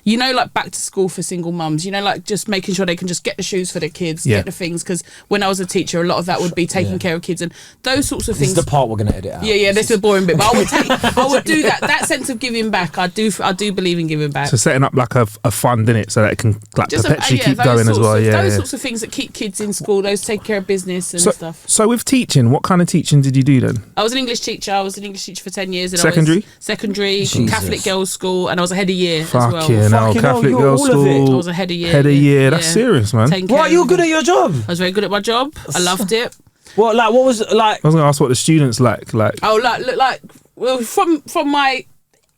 you know, like back to school for single mums, you know, like just making sure they can just get the shoes for their kids, get the things. Because when I was a teacher, a lot of that would be taking care of kids and those sorts of things. This is the part we're going to edit out. Yeah, this is the boring bit. But I would do that sense of giving back. I do believe in giving back. So setting up like a fund in it so that it can like just perpetually keep going as well. Those sorts of things that keep kids in school, those take care of business and stuff. So with teaching, what kind of teaching did you do then? I was an English teacher. I was an English teacher for 10 years. And secondary, Jesus. Catholic girls' school, and I was a head of year as well. Fucking hell, Catholic girls' school. I was a head of year. That's serious, man. What, you're good at your job? I was very good at my job. I loved it. What was it like? I was going to ask what the students like. Well, from my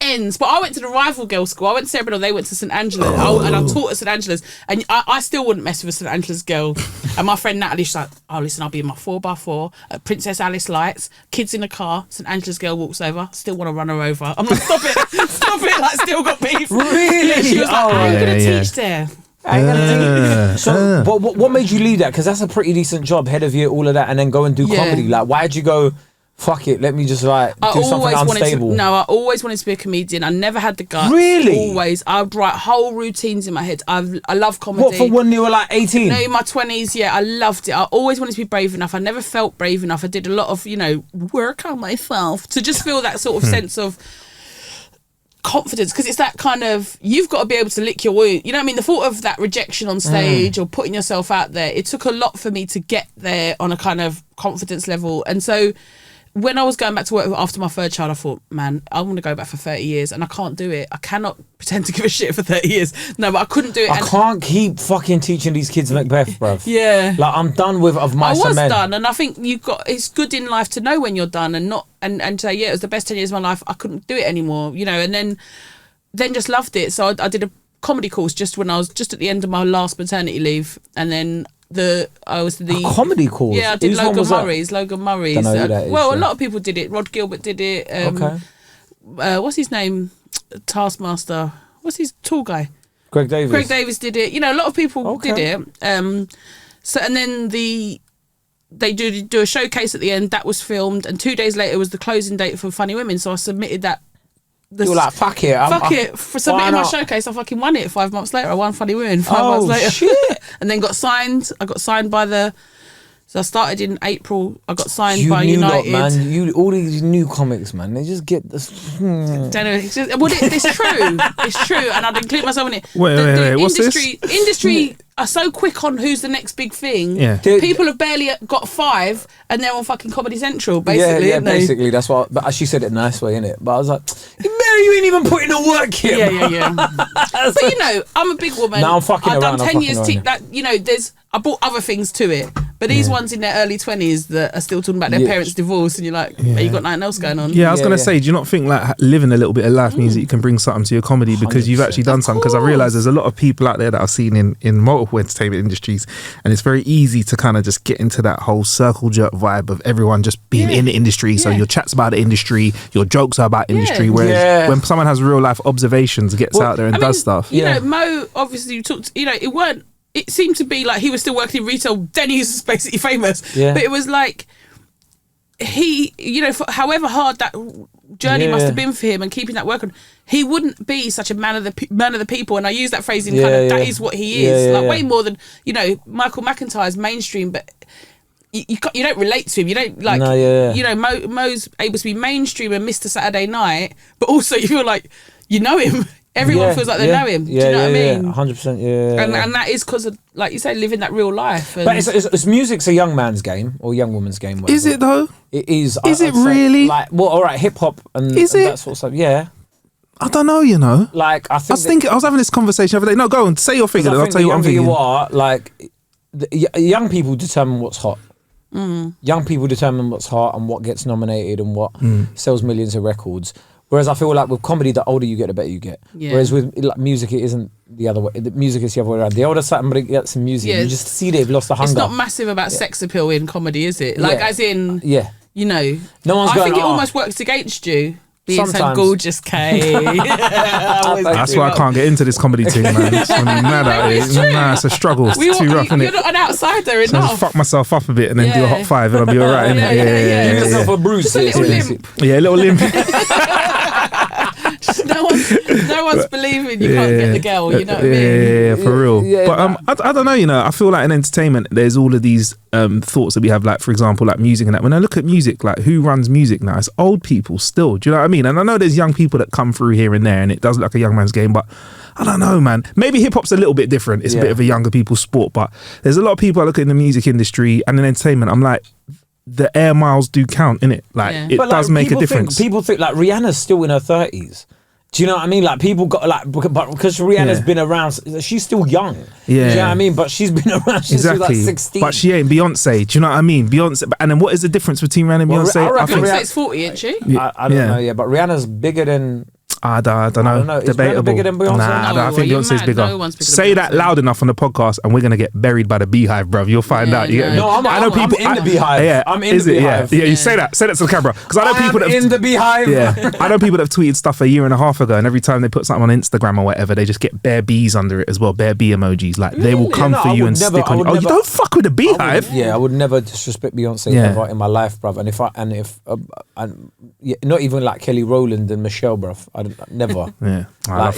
ends, but I went to the rival girls' school. I went to Cerebral, they went to St Angela, and I taught at St Angela's, and I still wouldn't mess with a St Angela's girl. And my friend Natalie, she's like, oh listen, I'll be in my 4x4 at Princess Alice Lights, kids in the car, St Angela's girl walks over, still want to run her over. I'm like, stop it, like still got beef. Really? She was like, I'm gonna teach there. So what made you leave that? Because that's a pretty decent job, head of year, all of that, and then go and do comedy. Like, why'd you go, fuck it, let me just like do something unstable? I always wanted to be a comedian. I never had the guts. Really? Always. I'd write whole routines in my head. I love comedy. What, for when you were like 18? No, in my 20s, yeah, I loved it. I always wanted to be brave enough. I never felt brave enough. I did a lot of, work on myself to just feel that sort of sense of confidence, because it's that kind of, you've got to be able to lick your wound. You know what I mean? The thought of that rejection on stage or putting yourself out there, it took a lot for me to get there on a kind of confidence level. And so when I was going back to work after my third child, I thought, man, I want to go back for 30 years and I can't do it. I cannot pretend to give a shit for 30 years. No, but I couldn't do it. I can't keep fucking teaching these kids Macbeth, bruv. Yeah. Like, I'm done with Mice and Men. Done, and I think it's good in life to know when you're done and not, and say, yeah, it was the best 10 years of my life. I couldn't do it anymore, and then just loved it. So I did a comedy course just when I was just at the end of my last maternity leave, and then I was the comedy course. Yeah, I did Logan Murray's. Don't know who that is, a lot of people did it. Rod Gilbert did it. Okay. What's his name? Taskmaster. What's his tall guy? Greg Davis did it. A lot of people did it. So and then they do a showcase at the end that was filmed, and 2 days later was the closing date for Funny Women. So I submitted that. You were like, fuck it. For submitting my showcase, I fucking won it 5 months later. I won Funny Women 5 months later. Shit. And then got signed. I got signed by so I started in April. I got signed by United. Man, all these new comics, man, they just get this. Don't know. It's true. It's true, and I'd include myself in it. Wait, what's this? Industry are so quick on who's the next big thing. Yeah. People have barely got 5, and they're on fucking Comedy Central, basically. Yeah, basically. That's what. But she said it a nice way, innit? But I was like, you ain't even putting the work here. Yeah. But I'm a big woman. Now I'm fucking I've around. done 10 years. I brought other things to it, But these ones in their early 20s that are still talking about their parents' divorce, and you're like, you got nothing else going on. Yeah, I was gonna say, do you not think like living a little bit of life means that you can bring something to your comedy because you've actually done something? Because I realise there's a lot of people out there that I've seen in multiple entertainment industries, and it's very easy to kind of just get into that whole circle jerk vibe of everyone just being in the industry. So your chats about the industry, your jokes are about industry. Whereas when someone has real life observations, gets out there and does stuff. You know, Mo, obviously, you talked. You know, it seemed to be like he was still working in retail. Then he's basically famous. Yeah. But it was like he, you know, for however hard that journey must have been for him and keeping that work on, he wouldn't be such a man of the people. And I use that phrase in kind of that is what he is. Like way more than, you know, Michael McIntyre's mainstream, but you don't relate to him. You don't like, you know, Mo's able to be mainstream and Mr. Saturday Night, but also you feel like you know him. Everyone feels like they know him. Do you know what I mean? 100%. Yeah. And that is because of, like you say, living that real life. And but it's music's a young man's game or young woman's game. Whatever. Is it though? It is. Is it really? Like, well, all right, hip hop and that sort of stuff. Yeah. I don't know, you know. Like, I was having this conversation the other day. No, go on, say your thing, and I'll tell you what I'm thinking. You are like, young people determine what's hot. Young people determine what's hot and what gets nominated and what sells millions of records. Whereas I feel like with comedy, the older you get, the better you get. Yeah. Whereas with like, music, it isn't the other way. The music is the other way around. The older somebody gets in music, you just see they've lost the hunger. It's not massive about sex appeal in comedy, is it? Like, as in, you know, no one's I think it almost works against you. Being so gorgeous, Kae. That's why I can't get into this comedy thing, man. I'm mad at it. Nah, it's a struggle. It's too rough, innit? You're not an outsider enough. So I just fuck myself up a bit and then do a hot five and I'll be alright, innit? Yeah. Give yourself a bruise. Just a little limp. Yeah, a little limp. No one's believing you can't get the girl, you know what I mean? Yeah, for real. But I don't know, you know, I feel like in entertainment there's all of these thoughts that we have, like for example, like music and that. When I look at music, like who runs music now? It's old people still. Do you know what I mean? And I know there's young people that come through here and there and it does look like a young man's game, but I don't know, man. Maybe hip hop's a little bit different. It's a bit of a younger people's sport, but there's a lot of people I look at in the music industry and in entertainment. I'm like, the air miles do count, innit? Like it does make a difference. People think like Rihanna's still in her 30s. Do you know what I mean? Like people got like, but because Rihanna's been around, she's still young. Yeah, do you know what I mean? But she's been around since she was like 16. But she ain't Beyonce. Do you know what I mean? Beyonce. And then what is the difference between Rihanna and Beyonce? I think Beyonce's 40, isn't she? I don't know. Yeah, but Rihanna's bigger than. I don't know. Is Rihanna bigger than Beyonce? Nah, I think Beyonce's bigger. No one's bigger Say that loud enough on the podcast, and we're gonna get buried by the beehive, bruv. You'll find out. You get me? No, I know people in the beehive. Yeah, I'm in the beehive. Yeah, you say that. Say that to the camera, because I know people that in the beehive. Yeah, I know people that have tweeted stuff a year and a half ago, and every time they put something on Instagram or whatever, they just get bare bees under it as well, bare bee emojis. Like they will come for you and stick on you. Oh, you don't fuck with the beehive? Yeah, I would never disrespect Beyonce ever in my life, bruv. And not even like Kelly Rowland and Michelle, bruv. I never. Yeah. Like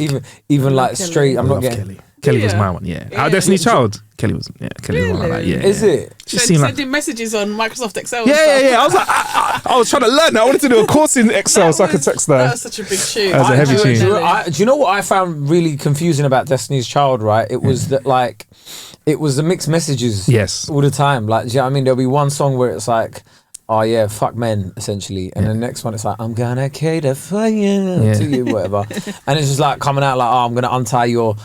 even like Kelly. straight, I'm not getting Kelly. Kelly was my one, Our Destiny's Child. Kelly was one like that, Is it? Sending messages on Microsoft Excel. Yeah. I was like, I was trying to learn that. I wanted to do a course in Excel so I could text her. That was such a big tune. That was a heavy tune. Do you know what I found really confusing about Destiny's Child? Right, it was that like, it was the mixed messages. Yes. All the time. Like, do you know what I mean? There'll be one song where it's like, oh yeah, fuck men, essentially. And the next one, it's like, I'm gonna cater for you, to you, whatever. And it's just like coming out like, oh, I'm gonna untie your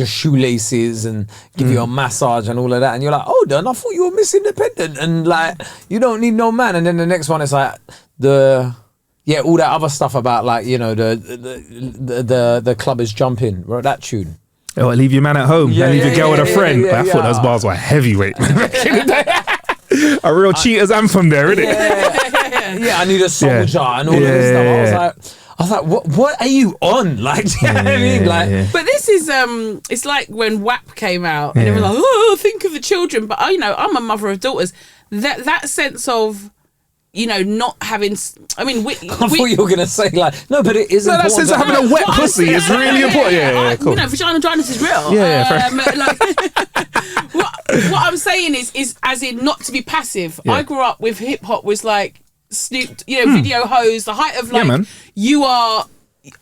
shoelaces and give you a massage and all of that. And you're like, oh, done, I thought you were Miss Independent and like, you don't need no man. And then the next one is like all that other stuff about like, you know, the club is jumping, right? That tune. Oh, leave your man at home and leave your girl with a friend. I thought those bars were heavyweight. A real cheater's anthem there, isn't it? Yeah, I need a soldier and all of this stuff. I was like, what are you on? Like, do you know what I mean? Like, but this is it's like when WAP came out and it was like, oh, think of the children. But you know, I'm a mother of daughters. That sense of, you know, not having. I mean, I thought you were gonna say like, no, but it is. No, that sense of having a wet pussy is really important. Yeah, cool. You know, vagina dryness is real. Like, what I'm saying is as in not to be passive. Yeah. I grew up with hip hop was like Snoop, you know, video hose, the height of like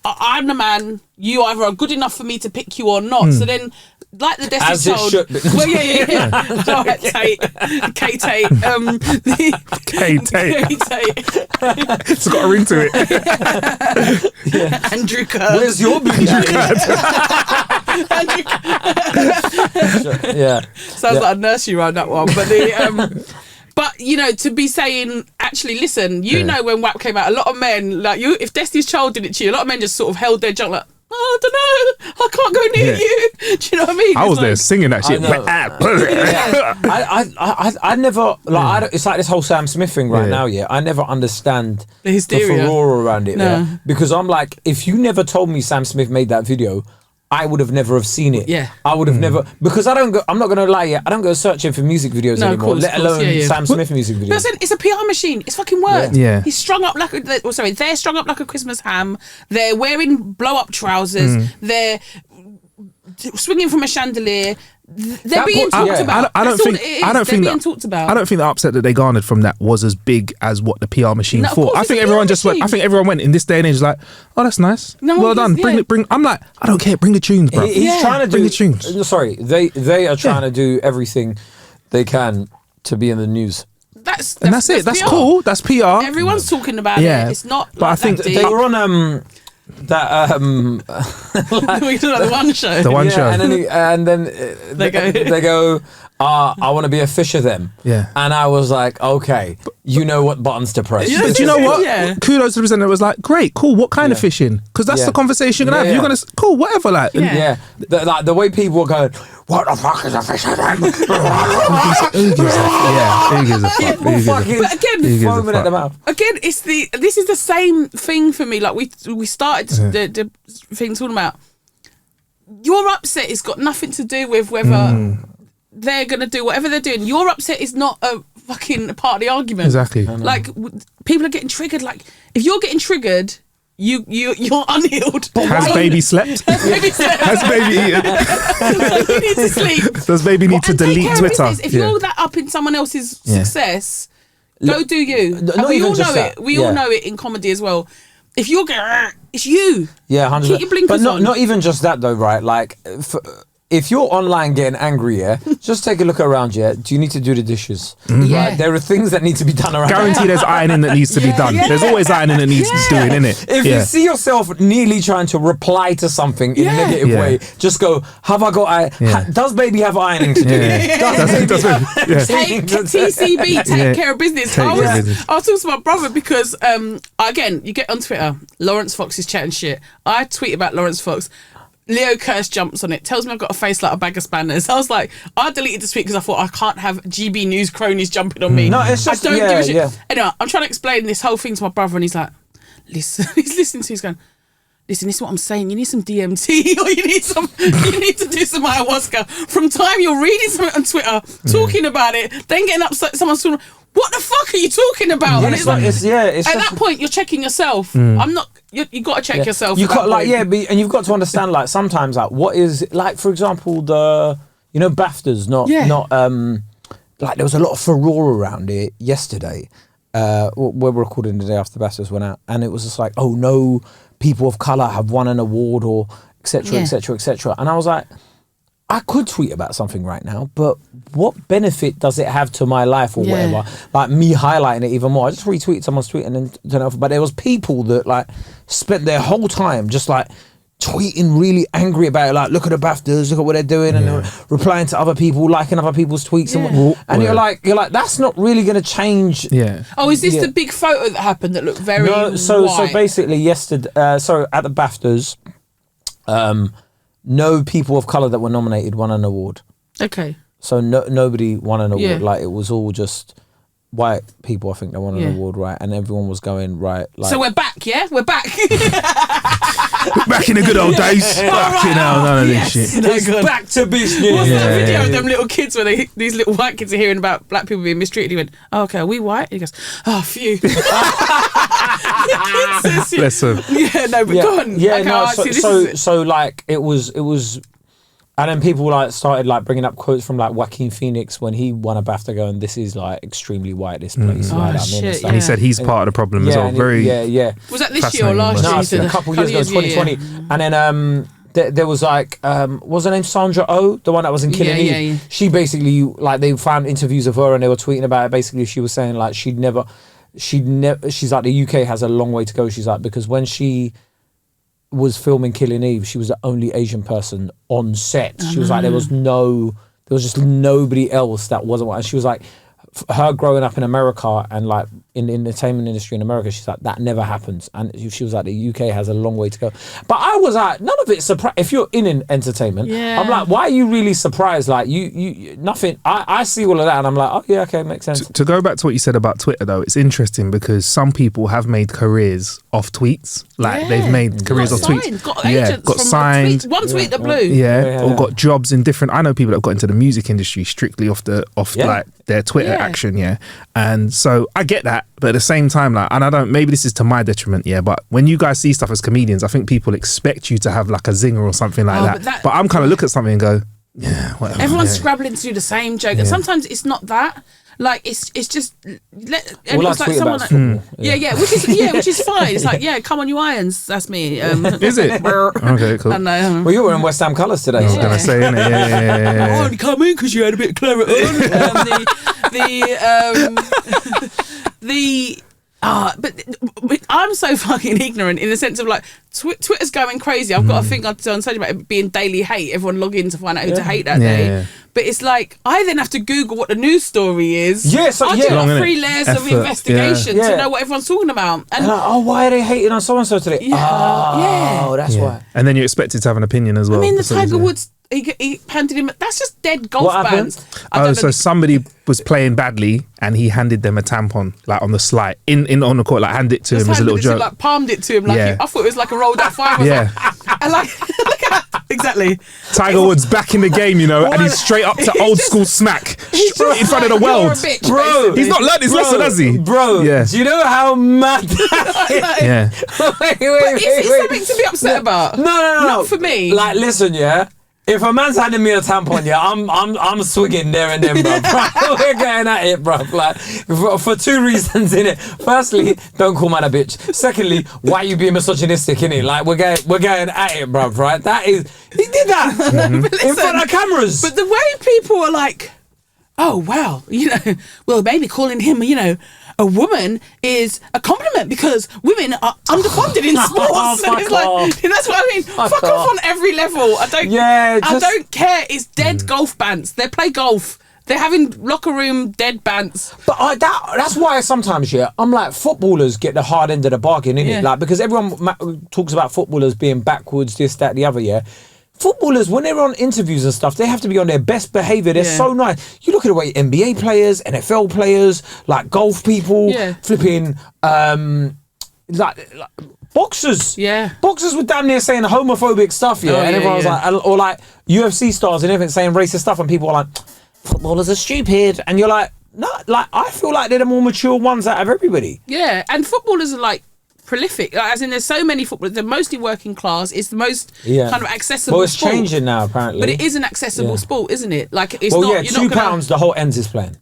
I'm the man. You either are good enough for me to pick you or not. So then, like the Destiny's Child. Well, yeah. All right, Tate. Kae Tate. Kae Tate. It's got a ring to it. Andrew Kurd. Where's your booty? Yeah. Sounds like a nursery rhyme, that one. But but you know, to be saying, actually, listen, you know, when WAP came out, a lot of men, like you, if Destiny's Child did it to you, a lot of men just sort of held their junk like, oh, I don't know, I can't go near you. Do you know what I mean? I was there singing that shit. I never like. It's like this whole Sam Smith thing right now. Yeah, I never understand the hysteria, the furore around it. Yeah, because I'm like, if you never told me Sam Smith made that video, I would have never have seen it. Yeah, I would have never, because I don't go. I'm not gonna lie. Yeah, I don't go searching for music videos anymore. Let alone Sam Smith music videos. Listen, it's a PR machine. It's fucking work. Yeah. He's strung up like they're strung up like a Christmas ham. They're wearing blow up trousers. They're swinging from a chandelier. They're being talked about. I don't think the upset that they garnered from that was as big as what the PR machine thought. I think everyone just went. I think everyone went in this day and age like, oh, that's nice. Well done. Bring. I'm like, I don't care. Bring the tunes, bro. He's trying to bring the tunes. Sorry, they are trying to do everything they can to be in the news. That's it. That's cool. That's PR. Everyone's talking about it. It's not. But I think they were on that we do the one show. The one show. And then they go I want to be a fisher then. Yeah. And I was like, okay, you know what buttons to press. But you know what? Kudos to the presenter. It was like, great, cool. What kind of fishing? Because that's the conversation you're going to have. You're going to, cool, whatever. Like, the way people were going, what the fuck is a fisher then? Who gives a fuck? But again, foaming at the mouth. Again, this is the same thing for me. Like we started the thing talking about, your upset has got nothing to do with whether they're going to do whatever they're doing. Your upset is not a fucking part of the argument. Exactly. Like, people are getting triggered. Like, if you're getting triggered, you're unhealed. Has baby slept? Has baby eaten? You need to sleep. Does baby need to delete Twitter? If you're that up in someone else's success, go do you. We all know it. We all know it in comedy as well. If you're going, it's you. Yeah, 100%. Keep your blinkers on. But not even just that though, right? Like, if you're online getting angry, just take a look around, do you need to do the dishes? Right? There are things that need to be done around. Guarantee there's ironing that needs to be done. There's always ironing that needs doing, innit? If you see yourself nearly trying to reply to something in a negative way, just go, have I got does baby have ironing to do? Take TCB, take care of business. I was talking to my brother because, again, you get on Twitter, Lawrence Fox is chatting shit. I tweet about Lawrence Fox. Leo Curse jumps on it, tells me I've got a face like a bag of spanners. I was like, I deleted the tweet because I thought I can't have GB News cronies jumping on me. No, it's just, I don't give a shit. Anyway, I'm trying to explain this whole thing to my brother and he's like, listen, he's listening to me, he's going, listen, this is what I'm saying. You need some DMT or you need to do some ayahuasca. From time you're reading something on Twitter, talking about it, then getting upset, someone's talking, what the fuck are you talking about? And it's like, at that point, you're checking yourself. I'm not. You got to check yourself. You got and you've got to understand, like, sometimes, like, what is, like, for example, the BAFTAs, not like there was a lot of furore around it yesterday. We're recording the day after the BAFTAs went out, and it was just like, oh no, people of color have won an award or etc. etc. etc. And I was like, I could tweet about something right now, but what benefit does it have to my life or whatever? Like me highlighting it even more. I just retweeted someone's tweet and then turn it off. But there was people that like spent their whole time just like tweeting really angry about it. Like, look at the BAFTAs, look at what they're doing, and they're replying to other people, liking other people's tweets, and you're like, that's not really going to change. Yeah. Oh, is this the big photo that happened that looked very? No. So basically, yesterday, at the BAFTAs, no people of colour that were nominated won an award. Okay. So nobody won an award. Like, it was all just white people, I think, that won an award, right? And everyone was going, right. Like, so we're back, We're back. Back in the good old days. Fucking hell, none of this shit. It's back to business. What's that video of them little kids where these little white kids are hearing about black people being mistreated? He went, oh, okay, are we white? And he goes, oh, phew. Bless him. Yeah, no, but go on. Yeah, okay, no, so like, it was, and then people like started like bringing up quotes from like Joaquin Phoenix when he won a BAFTA, going, "This is like extremely white. This place." Shit, and he said he's part of the problem as well. Was that this year or last year? No, a couple of years ago, 2020. And then there was like, what was her name? Sandra Oh, the one that was in Killing Eve. Yeah. She basically, like, they found interviews of her and they were tweeting about it. Basically, she was saying like she's like, the UK has a long way to go. She's like, because when she was filming Killing Eve, she was the only Asian person on set. She was like, there was just nobody else that wasn't. And she was like, her growing up in America and like in the entertainment industry in America, she's like, that never happens. And she was like, the UK has a long way to go. But I was like, none of it's surprised. If you're in entertainment, I'm like, why are you really surprised? Like you nothing. I see all of that and I'm like, oh yeah, okay, makes sense. To go back to what you said about Twitter though, it's interesting because some people have made careers off tweets. Like they've made careers off tweets. Got agents got signed. One tweet that blew. Or got jobs in different. I know people that got into the music industry strictly off like their Twitter action, and so I get that, but at the same time, like, and I don't. Maybe this is to my detriment, but when you guys see stuff as comedians, I think people expect you to have like a zinger or something like that. But I'm kind of look at something and go, whatever. Everyone's scrabbling to do the same joke, and sometimes it's not that. Like it's just all I tweet about football. which is fine. It's like come on you irons, that's me. Is it? Okay, cool. I know. Well, you were in West Ham colours today. I was gonna say, innit? Yeah. I only come in because you had a bit of claret. But I'm so fucking ignorant in the sense of like Twitter's going crazy. I've got a thing on social about it being daily hate. Everyone log in to find out who to hate that day. Yeah. But it's like I then have to Google what the news story is. Yeah, so I do like 3 layers of investigation to know what everyone's talking about. And why are they hating on so and so today? That's why. And then you're expected to have an opinion as well. I mean, the Tiger Woods. He handed him. That's just dead golf bands. So somebody was playing badly and he handed them a tampon, like on the slide, in on the court, like handed it to him as a little joke. Like palmed it to him, like I thought it was like a rolled up 5. And like, look at that. Exactly. Tiger Woods back in the game, and he's straight up to old school smack in front of the world. Bitch, bro, he's not learned his lesson, has he? Bro, do you know how mad that is? Is it something to be upset about? No. Not for me. Like, listen, if a man's handing me a tampon, I'm swigging there and then, bro. We're going at it, bro. Like, for 2 reasons, innit? Firstly, don't call man a bitch. Secondly, why are you being misogynistic, innit? Like, we're going at it, bro, right? That is, he did that in front of cameras. But the way people are like, oh, wow, well, maybe calling him, a woman is a compliment because women are underfunded in sports. That's what I mean. Fuck off on every level. I don't care. It's dead golf bants. They play golf. They're having locker room dead bants. But that's why sometimes, I'm like, footballers get the hard end of the bargain, innit? Like, because everyone talks about footballers being backwards, this, that, the other, Footballers, when they're on interviews and stuff, they have to be on their best behaviour. They're so nice. You look at the way NBA players, NFL players, like golf people, flipping, like boxers. Yeah. Boxers were damn near saying homophobic stuff, and everyone was like, or like UFC stars and everything saying racist stuff, and people are like, footballers are stupid. And you're like, no, like, I feel like they're the more mature ones out of everybody. Yeah, and footballers are like, prolific, as in there's so many footballers. They're mostly working class. It's the most kind of accessible. Well, it's sport. Changing now apparently, but it is an accessible sport, isn't it? Like it's not. Yeah, £2. The whole ends is playing.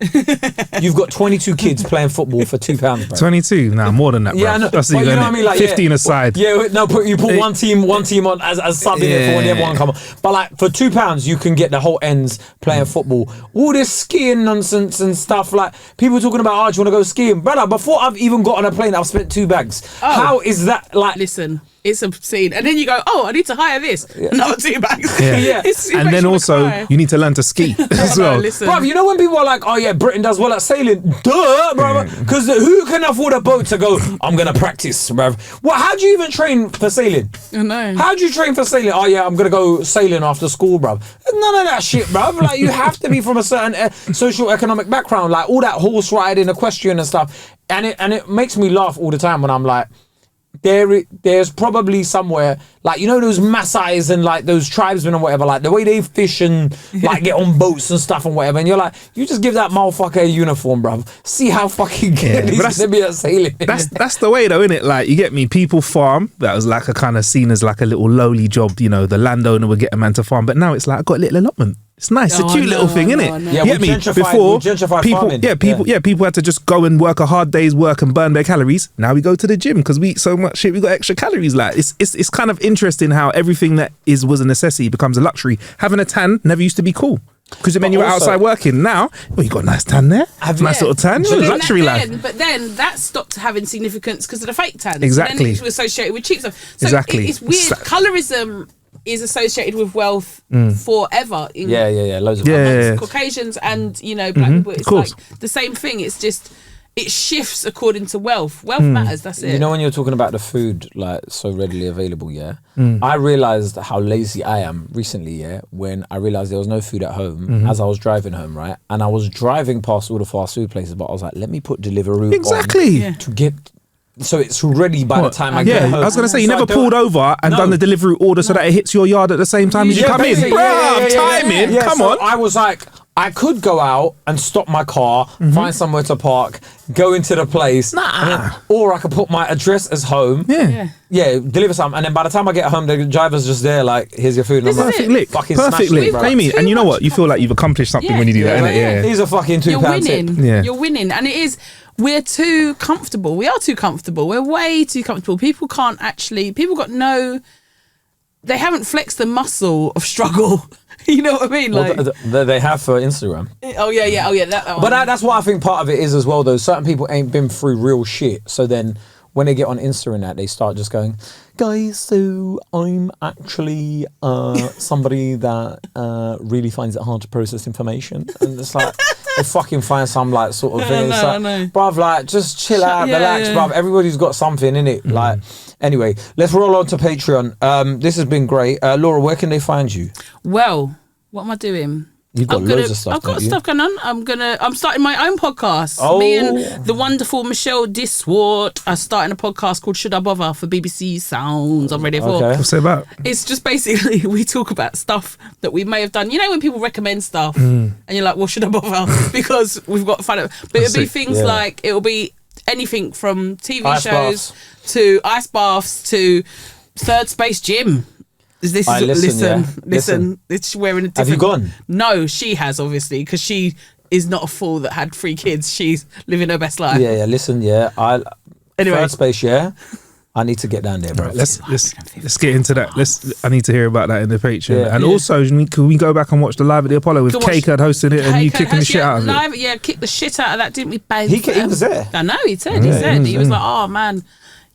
You've got 22 kids playing football for £2, bro. 22? No, more than that, bro. Yeah, no, that's you know what I mean. Like 15 aside. Yeah, no, you put one team on as sub in it for when the other one come on. But like for £2, you can get the whole ends playing football. All this skiing nonsense and stuff. Like people talking about, do you want to go skiing, brother? Before I've even got on a plane, I've spent 2 bags. How is that? Like, listen, it's obscene. And then you go, I need to hire this. Another 2 bags. And then also, you need to learn to ski as well. Listen. Bro, when people are like, Britain does well at sailing. Duh, bro. Because who can afford a boat to go, I'm going to practice, bro? How do you even train for sailing? I know. How do you train for sailing? I'm going to go sailing after school, bro. None of that shit, bro. Like, you have to be from a certain socio-economic background. Like, all that horse riding, equestrian and stuff. And it makes me laugh all the time when I'm like, there's probably somewhere, like, those Maasais and like those tribesmen and whatever, like the way they fish and like get on boats and stuff and whatever, and you're like, you just give that motherfucker a uniform, bruv. See how fucking good he's gonna be at sailing. That's the way though, innit? Like, you get me, people farm, that was like a kind of seen as like a little lowly job, the landowner would get a man to farm, but now it's like, I got a little allotment. It's nice, it's a cute little thing, innit? Yeah, get me? Before, people had to just go and work a hard day's work and burn their calories. Now we go to the gym because we eat so much shit, we got extra calories. Like, it's kind of interesting how everything that was a necessity becomes a luxury. Having a tan never used to be cool. Because it meant you were also- outside working. Now, you got a nice tan there. Nice little tan. But then Luxury life. But then that stopped having significance because of the fake tan. Exactly. So then it was associated with cheap stuff. So Exactly. it's weird. Colorism is associated with wealth forever. Loads of amongst Caucasians and black people. It's course. like the same thing. It's just it shifts according to wealth. Wealth matters. That's it. You know, when you're talking about the food like so readily available, I realized how lazy I am recently. When I realized there was no food at home as I was driving home, right, and I was driving past all the fast food places, but I was like, let me put Deliveroo on to get. So it's ready by the time I get home. I was going to say, you never pulled over and done the delivery order so that it hits your yard at the same time as you come in. Bruh, timing, come on. I was like, I could go out and stop my car, find somewhere to park, go into the place, or I could put my address as home. Deliver something, and then by the time I get home, the driver's just there, like, here's your food. And I'm like, Perfect lick. Amy, and you know what? You feel like you've accomplished something when you do that, innit? He's a fucking £2 tip. You're winning, and it is. We're too comfortable. We are too comfortable. We're way too comfortable. People got no. They haven't flexed the muscle of struggle. You know what I mean? Like they have for Instagram. Oh yeah. That one. But that's what I think part of it is as well, though. Certain people ain't been through real shit, so then when they get on Insta and that, they start just going, guys, so I'm actually somebody that really finds it hard to process information, and it's like they fucking find some like sort of thing. I know. Bruv, like just chill out, relax, bruv. Everybody's got something in it. Like, anyway, let's roll on to Patreon. This has been great. Laura, where can they find you? Well, what am I doing? You've got loads of stuff. I've got stuff going on. I'm starting my own podcast. Oh. Me and the wonderful Michelle Diswart are starting a podcast called Should I Bother for BBC Sounds. I'm ready for. Okay. What's it about? It's just basically we talk about stuff that we may have done. You know when people recommend stuff and you're like, well, should I bother? Because we've got to find out. But it'll be things like, it'll be anything from TV shows to ice baths to third space gym. Listen. It's wearing a different. Have you gone? No, she has, obviously, because she is not a fool that had 3 kids. She's living her best life. Listen, anyway, third space, I need to get down there, bro. Right, let's get into that. I need to hear about that in the Patreon. And also, can we go back and watch the Live at the Apollo with Kae Kurd hosting it and you kicking the shit out of it? Yeah, kicked the shit out of that, didn't we, babe? He was there. I know, he said. He was like, oh, man,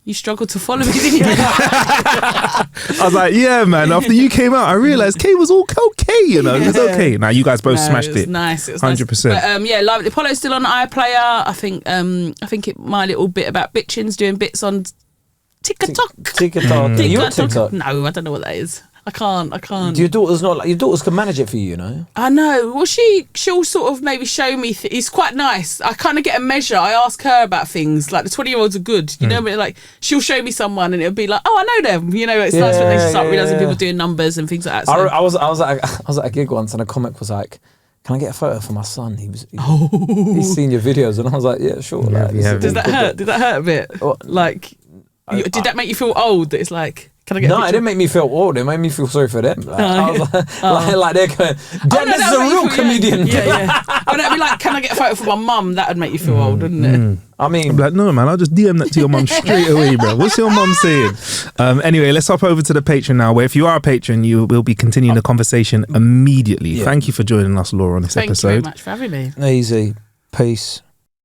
you struggled to follow me, didn't you? I was like, yeah, man. After you came out, I realised Kay was all okay, you know. It was okay. Now, you guys both smashed it. Nice. It was 100%. Nice. But, Live at the Apollo's still on iPlayer. I think my little bit about bitching's doing bits on TikTok. Are you on TikTok? No, I don't know what that is. I can't. Your daughters can manage it for you, you know? I know. Well, she'll sort of maybe show me. It's quite nice. I kind of get a measure. I ask her about things. Like the 20-year-olds are good, you know. But like she'll show me someone, and it'll be like, oh, I know them. You know, it's nice when they start realizing people doing numbers and things like that. So. I was at a gig once, and a comic was like, "Can I get a photo for my son?" He's seen your videos, and I was like, "Yeah, sure." Does that hurt? Did that hurt a bit? Like, did that make you feel old? That it's like. Can I get it didn't make me feel old. It made me feel sorry for them. I was like they're going, Dad, this is a real comedian. Yeah. I'd be like, can I get a photo for my mum? That would make you feel old, wouldn't it? I mean, I'm like, no, man, I'll just DM that to your mum straight away, bro. What's your mum saying? Anyway, let's hop over to the Patreon now, where if you are a patron, you will be continuing the conversation immediately. Thank you for joining us, Laura, on this episode. Thank you very much for having me. Easy. Peace.